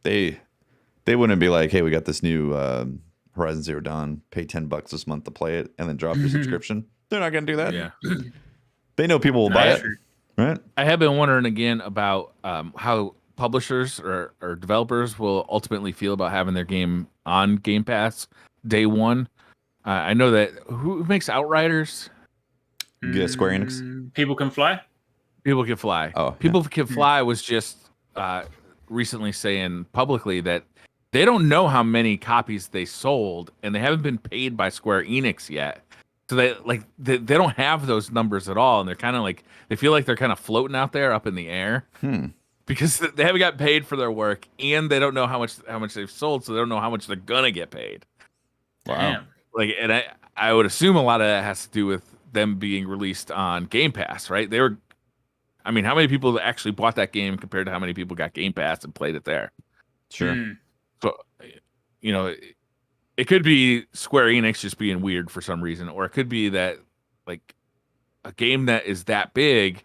they wouldn't be like, hey, we got this new Horizon Zero Dawn, pay $10 this month to play it and then drop your subscription. They're not going to do that. Yeah. They know people will buy it, right? I have been wondering again about how publishers or developers will ultimately feel about having their game on Game Pass day one. I know that who makes Outriders? Yeah, Square Enix. People Can Fly. People Can Fly. Oh, People Can Fly was just recently saying publicly that they don't know how many copies they sold, and they haven't been paid by Square Enix yet. So they don't have those numbers at all, and they're kind of like they feel like they're kind of floating out there up in the air because they haven't got paid for their work, and they don't know how much they've sold, so they don't know how much they're gonna get paid. Wow. Damn. Like, and I would assume a lot of that has to do with them being released on Game Pass, right? I mean, how many people actually bought that game compared to how many people got Game Pass and played it there? Sure. So, you know, it could be Square Enix just being weird for some reason, or it could be that like a game that is that big,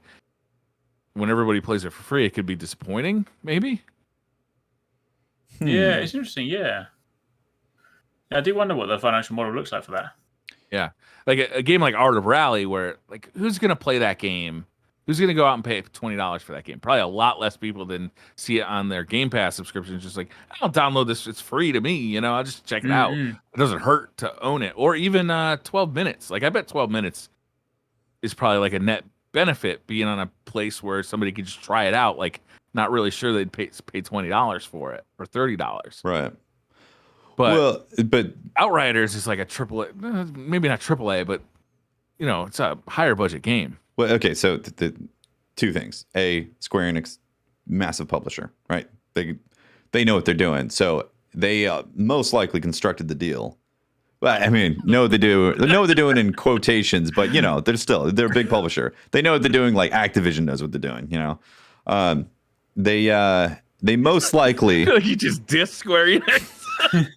when everybody plays it for free, it could be disappointing, maybe. Yeah, it's interesting. Yeah, I do wonder what the financial model looks like for that. Yeah, like a game like Art of Rally, where like who's gonna play that game? Who's gonna go out and pay $20 for that game? Probably a lot less people than see it on their Game Pass subscription. Just like, I'll download this; it's free to me. You know, I'll just check it out. It doesn't hurt to own it, or even 12 minutes. Like, I bet 12 minutes is probably like a net benefit being on a place where somebody could just try it out. Like, not really sure they'd pay $20 for it or $30. Right. But but Outriders is like a AAA, maybe not AAA, but you know, it's a higher budget game. well, okay. So the two things: A, Square Enix, massive publisher, right? They know what they're doing, so they most likely constructed the deal. Well, I mean, know what they do. They know what they're doing in quotations, but you know, they're a big publisher. They know what they're doing. Like Activision knows what they're doing. You know, they most likely You just diss Square Enix.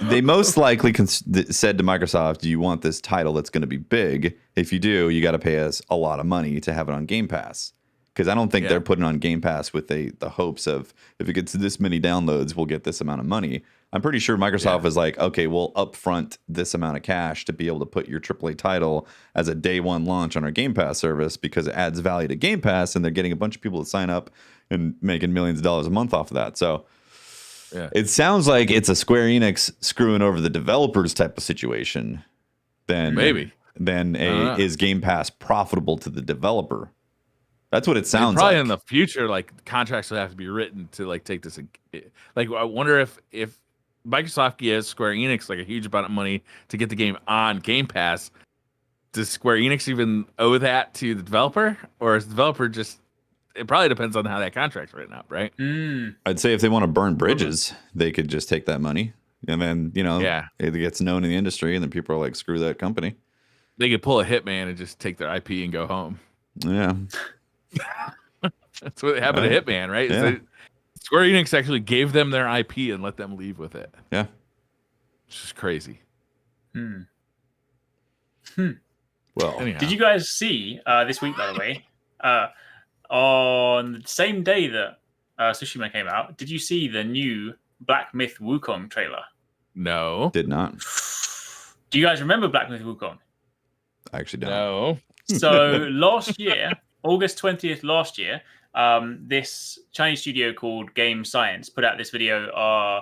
they most likely said to Microsoft, "Do you want this title that's going to be big? If you do, you got to pay us a lot of money to have it on Game Pass." Because I don't think they're putting on Game Pass with the hopes of, if it gets this many downloads, we'll get this amount of money. I'm pretty sure Microsoft is like, okay, we'll upfront this amount of cash to be able to put your AAA title as a day one launch on our Game Pass service because it adds value to Game Pass, and they're getting a bunch of people to sign up and making millions of dollars a month off of that. So it sounds like it's a Square Enix screwing over the developers type of situation. Then is Game Pass profitable to the developer? That's what it sounds probably like. In the future, like contracts will have to be written to like take this. Like, I wonder if Microsoft gives Square Enix like a huge amount of money to get the game on Game Pass. Does Square Enix even owe that to the developer, or is the developer just? It probably depends on how that contract's written up, right? I'd say if they want to burn bridges, they could just take that money, and then it gets known in the industry, and then people are like, "Screw that company." They could pull a hitman and just take their IP and go home. Yeah. That's what happened to Hitman, right? Yeah. Square Enix actually gave them their IP and let them leave with it. Yeah. Which is crazy. Well, anyhow. Did you guys see this week, by the way, on the same day that Tsushima came out, did you see the new Black Myth Wukong trailer? No. Did not. Do you guys remember Black Myth Wukong? I actually don't. No. So last year, August 20th last year, this Chinese studio called Game Science put out this video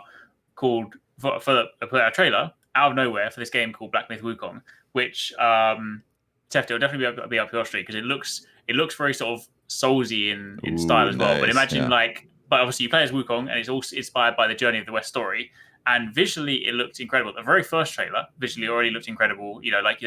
called put out a trailer out of nowhere for this game called Black Myth Wukong, which Tefty will definitely be up your street because it looks very sort of soulsy in style as well. Nice, But imagine but obviously you play as Wukong, and it's also inspired by the Journey of the West story. And visually, it looked incredible. The very first trailer visually already looked incredible. You know, like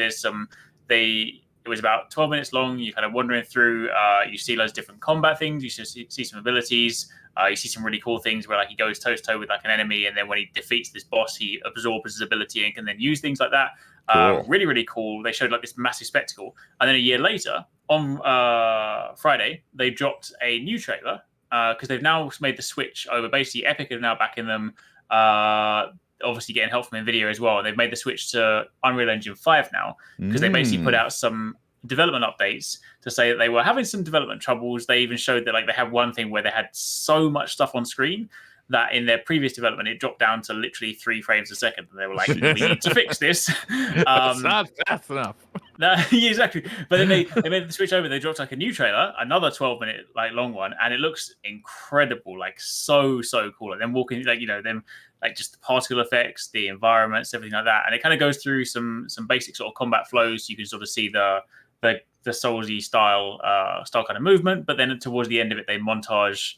it was about 12 minutes long. You're kind of wandering through. You see loads of different combat things. You see some abilities. You see some really cool things where like he goes toe to toe with like an enemy, and then when he defeats this boss, he absorbs his ability and can then use things like that. Cool. Really, really cool. They showed like this massive spectacle, and then a year later, on Friday, they dropped a new trailer because they've now made the switch over. Basically, Epic are now backing them. Obviously getting help from NVIDIA as well. They've made the switch to Unreal Engine 5 now because they basically put out some development updates to say that they were having some development troubles. They even showed that like they had one thing where they had so much stuff on screen that in their previous development it dropped down to literally 3 frames a second. And they were like, we need to fix this. That's not fast enough. Yeah, exactly. But then they made the switch over. They dropped like a new trailer, another 12-minute like long one, and it looks incredible, like so cool. And then walking them like just the particle effects, the environments, everything like that. And it kind of goes through some basic sort of combat flows. You can sort of see the the Soulsy style kind of movement, but then towards the end of it, they montage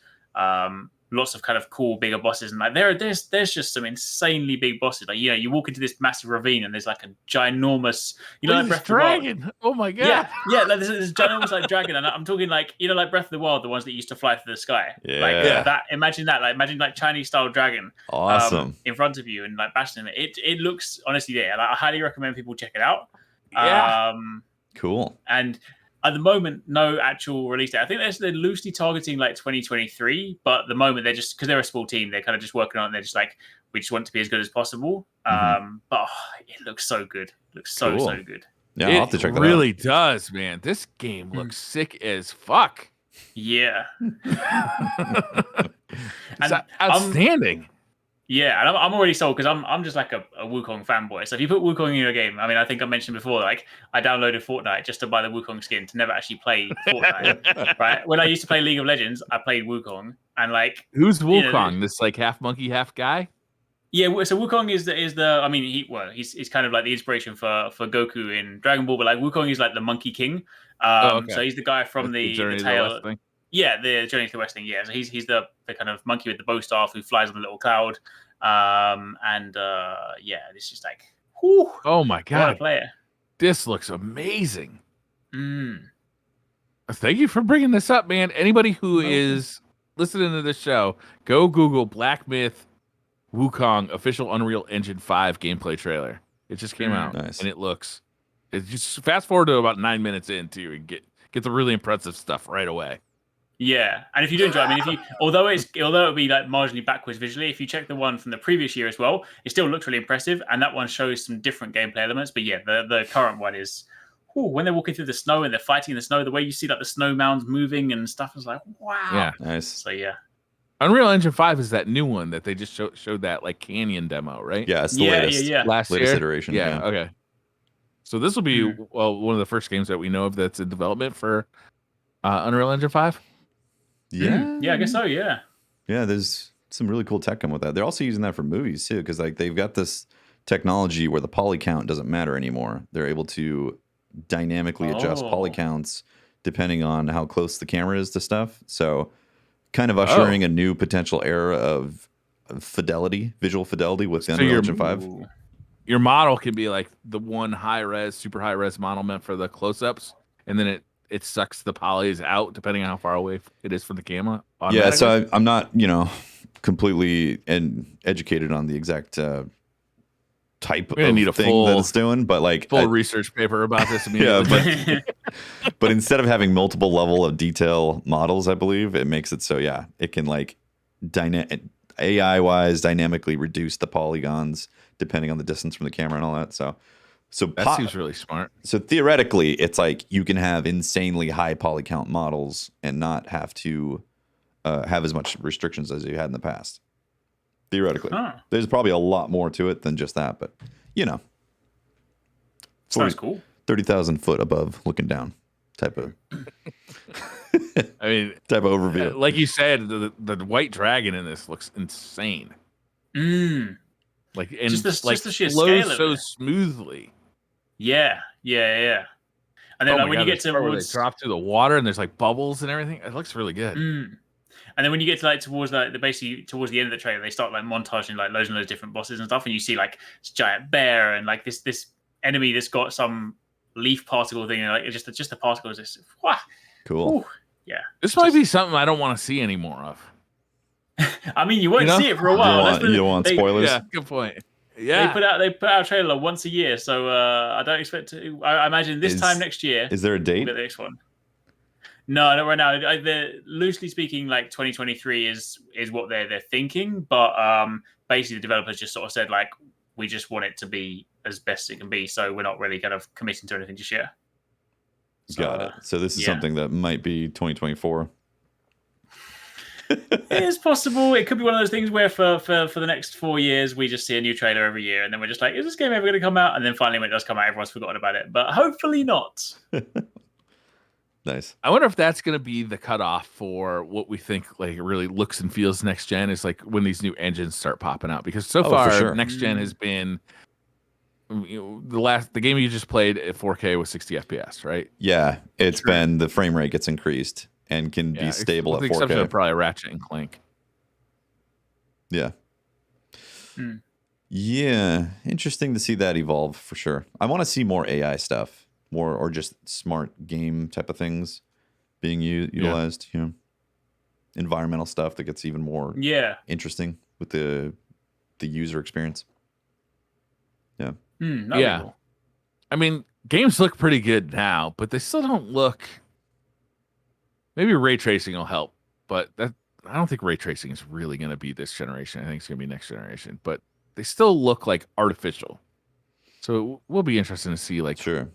lots of kind of cool bigger bosses, and like there's just some insanely big bosses. Like you walk into this massive ravine, and there's like a ginormous, like Breath of the Wild. Oh my god! Yeah, like this ginormous like dragon, and I'm talking like like Breath of the Wild, the ones that used to fly through the sky. Yeah. That. Imagine that. Like imagine like Chinese style dragon. Awesome. In front of you and like bashing it. It looks honestly Like, I highly recommend people check it out. Yeah. Cool. And at the moment, no actual release date. I think they're loosely targeting like 2023, but at the moment they're just, because they're a small team, they're kind of just working on it. They're just like, we just want it to be as good as possible. But it looks so good. It looks so good. Yeah, I'll have to check that out. It really does, man. This game looks sick as fuck. Yeah. It's outstanding. Yeah, and I'm already sold because I'm just like a Wukong fanboy. So if you put Wukong in your game, I mean, I think I mentioned before, like I downloaded Fortnite just to buy the Wukong skin to never actually play Fortnite. Right? When I used to play League of Legends, I played Wukong, and like who's Wukong? This like half monkey, half guy? Yeah, so Wukong is the I mean he's kind of like the inspiration for Goku in Dragon Ball, but like Wukong is like the Monkey King. So he's the guy from the tail. Yeah, the Journey to the West thing. Yeah, so he's the kind of monkey with the bow staff who flies on the little cloud. It's just like, whew, oh my god, what a player! This looks amazing. Thank you for bringing this up, man. Anybody who is listening to this show, go Google Black Myth Wukong official Unreal Engine 5 gameplay trailer. It just came out, and it just fast forward to about 9 minutes into and get the really impressive stuff right away. Yeah, and if you do enjoy, I mean, although it would be like marginally backwards visually, if you check the one from the previous year as well, it still looks really impressive, and that one shows some different gameplay elements. But yeah, the current one is, when they're walking through the snow and they're fighting in the snow, the way you see like the snow mounds moving and stuff is like, wow. Yeah, nice. So yeah, Unreal Engine 5 is that new one that they just showed that like canyon demo, right? Yeah, it's the latest latest iteration. Yeah, okay. So this will be one of the first games that we know of that's in development for Unreal Engine 5. Yeah, I guess so. Yeah, there's some really cool tech coming with that. They're also using that for movies too, because like they've got this technology where the poly count doesn't matter anymore. They're able to dynamically adjust poly counts depending on how close the camera is to stuff. So kind of ushering a new potential era of fidelity, visual fidelity with Unreal Engine 5. Your model can be like the one super high res model meant for the close-ups, and then it sucks the polys out depending on how far away it is from the camera. Yeah, so I'm not, completely educated on the exact type of thing that it's doing, but like full research paper about this immediately. But instead of having multiple level of detail models, I believe it makes it so it can like AI wise dynamically reduce the polygons depending on the distance from the camera and all that. So that seems really smart. So theoretically, it's like you can have insanely high poly count models and not have to have as much restrictions as you had in the past. Theoretically, there's probably a lot more to it than just that, but sounds cool. 30,000 foot above looking down type of. I mean, type of overview. Like you said, the white dragon in this looks insane. Like and just the sheer flows scale of so it. Smoothly. Yeah. And then when you get to they drop through the water and there's like bubbles and everything, it looks really good. And then when you get to like towards the end of the trailer, they start like montaging like loads and loads of different bosses and stuff, and you see like this giant bear and like this enemy that's got some leaf particle thing, and like it's just the particles. Just cool. Ooh, yeah, this might be something I don't want to see any more of. I mean, you won't see it for a while. You don't want spoilers. Yeah, good point. Yeah, they put out a trailer once a year, so I don't expect to. I imagine this time next year. Is there a date? The next one. No, not right now. Loosely speaking, like 2023 is what they're thinking, but basically the developers just sort of said like we just want it to be as best it can be, so we're not really kind of committing to anything just yet. Got it. So this is something that might be 2024. It is possible. It could be one of those things where for the next 4 years we just see a new trailer every year, and then we're just like, is this game ever going to come out? And then finally, when it does come out, everyone's forgotten about it. But hopefully not. Nice. I wonder if that's going to be the cutoff for what we think like really looks and feels next gen is like when these new engines start popping out. Because so far, next gen has been the game you just played at 4K was 60 FPS, right? Yeah, it's been the frame rate gets increased and can be stable with at the 4K. exception of probably Ratchet and Clank. Yeah. Yeah, interesting to see that evolve for sure. I want to see more AI stuff, more or just smart game type of things being utilized. You know, environmental stuff that gets even more interesting with the user experience. Yeah. Cool. I mean, games look pretty good now, but they still don't look. Maybe ray tracing will help, but I don't think ray tracing is really going to be this generation. I think it's going to be next generation, but they still look like artificial. So it will be interesting to see. Like, sure.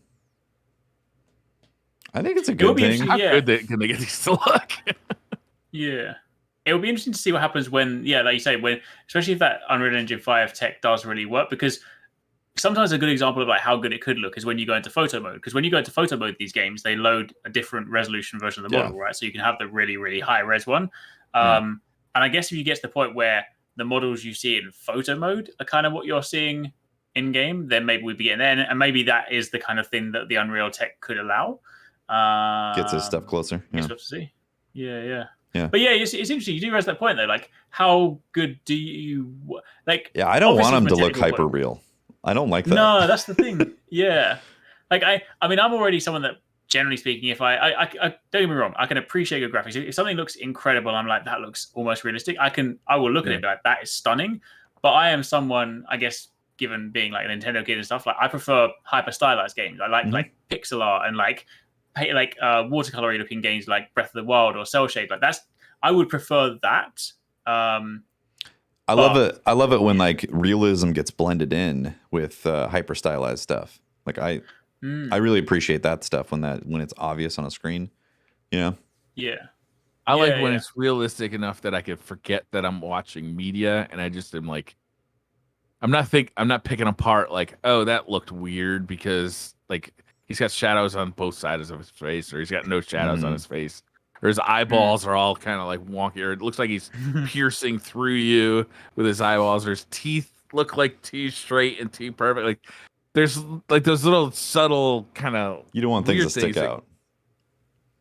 I think it's a good thing. How good can they get these to look? Yeah. It will be interesting to see what happens when, like you say, especially if that Unreal Engine 5 tech does really work, because sometimes a good example of like how good it could look is when you go into photo mode. Because when you go into photo mode, these games, they load a different resolution version of the model, right? So you can have the really, really high res one. And I guess if you get to the point where the models you see in photo mode are kind of what you're seeing in game, then maybe we'd be getting there. And maybe that is the kind of thing that the Unreal tech could allow. Gets us stuff closer. Yeah. Stuff to see. Yeah. But yeah, it's interesting. You do raise that point though. Like, how good do you like? Yeah, I don't want them to look hyper real. I don't like that. No, that's the thing. Yeah, like I mean, I'm already someone that, generally speaking, if I don't get me wrong, I can appreciate good graphics. If something looks incredible, I'm like, that looks almost realistic. I will look at it and be like, that is stunning. But I am someone, I guess, given being like a Nintendo kid and stuff, like I prefer hyper stylized games. I like pixel art and like watercolory looking games like Breath of the Wild or Cell Shade. Like I would prefer that. I love it when like realism gets blended in with hyper stylized stuff. Like I really appreciate that stuff when it's obvious on a screen. You know? Yeah. I like when it's realistic enough that I could forget that I'm watching media, and I just am like, I'm not picking apart like, oh, that looked weird because like he's got shadows on both sides of his face, or he's got no shadows on his face. Or his eyeballs are all kind of like wonky, or it looks like he's piercing through you with his eyeballs, or his teeth look like too straight and too perfect. Like there's like those little subtle kind of, you don't want things to stick out.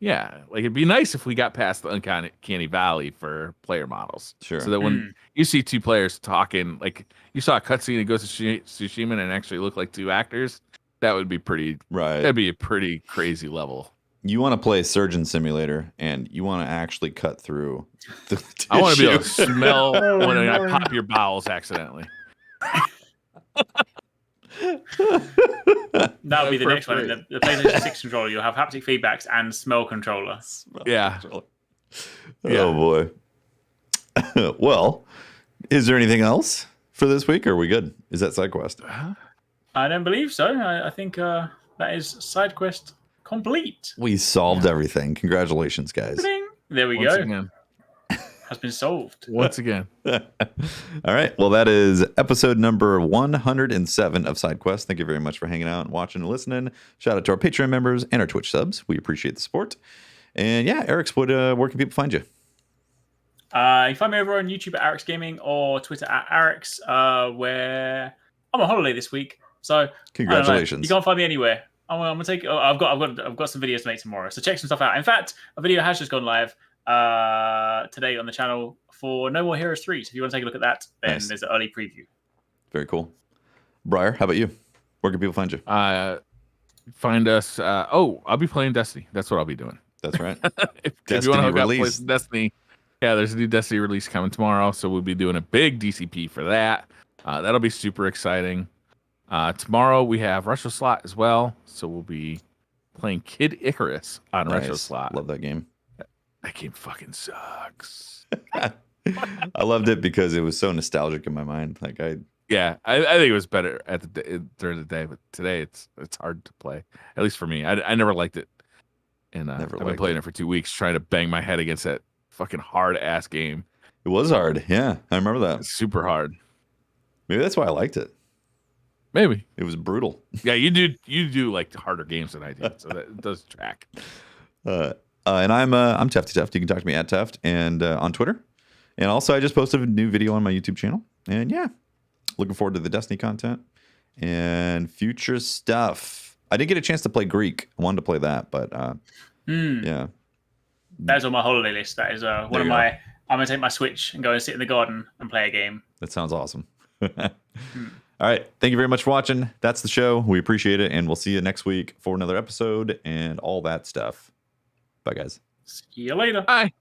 Yeah, like it'd be nice if we got past the uncanny valley for player models. Sure. So that when you see two players talking, like you saw a cutscene that goes to Tsushima and actually look like two actors, that would be pretty. Right. That'd be a pretty crazy level. You want to play Surgeon Simulator, and you want to actually cut through the tissue. I want to be able to smell when I pop your bowels accidentally. That'll be the next one. The PlayStation 6 controller, you'll have haptic feedbacks and smell controller. Oh, boy. Well, is there anything else for this week, or are we good? Is that SideQuest? I don't believe so. I think that is SideQuest complete. We solved everything. Congratulations, guys. There we go. Again. Has been solved. Once again. All right. Well, that is episode number 107 of SideQuest. Thank you very much for hanging out and watching and listening. Shout out to our Patreon members and our Twitch subs. We appreciate the support. And yeah, Eric's, where can people find you? You can find me over on YouTube at Arix Gaming or Twitter at Arix, where I'm on holiday this week. So congratulations. You can't find me anywhere. I'm gonna take. I've got some videos to make tomorrow, so check some stuff out. In fact, a video has just gone live today on the channel for No More Heroes 3. So if you want to take a look at that, then there's an early preview. Very cool. Briar, how about you? Where can people find you? Find us. I'll be playing Destiny. That's what I'll be doing. That's right. if you want to hook up with Destiny, there's a new Destiny release coming tomorrow, so we'll be doing a big DCP for that. That'll be super exciting. Tomorrow we have Retro Slot as well, so we'll be playing Kid Icarus on Retro Slot. Love that game. That game fucking sucks. I loved it because it was so nostalgic in my mind. Like I think it was better during the day, but today it's hard to play. At least for me, I never liked it, and I've been playing it for 2 weeks, trying to bang my head against that fucking hard ass game. It was hard. Yeah, I remember that. It's super hard. Maybe that's why I liked it. Maybe it was brutal. Yeah, you do like harder games than I do, so that does track. And I'm Tefty Teft. You can talk to me at Teft and on Twitter. And also, I just posted a new video on my YouTube channel. And yeah, looking forward to the Destiny content. and future stuff. I didn't get a chance to play Greek. I wanted to play that, but yeah. That's on my holiday list. That is one of my. I'm gonna take my Switch and go and sit in the garden and play a game. That sounds awesome. All right. Thank you very much for watching. That's the show. We appreciate it, and we'll see you next week for another episode and all that stuff. Bye, guys. See you later. Bye.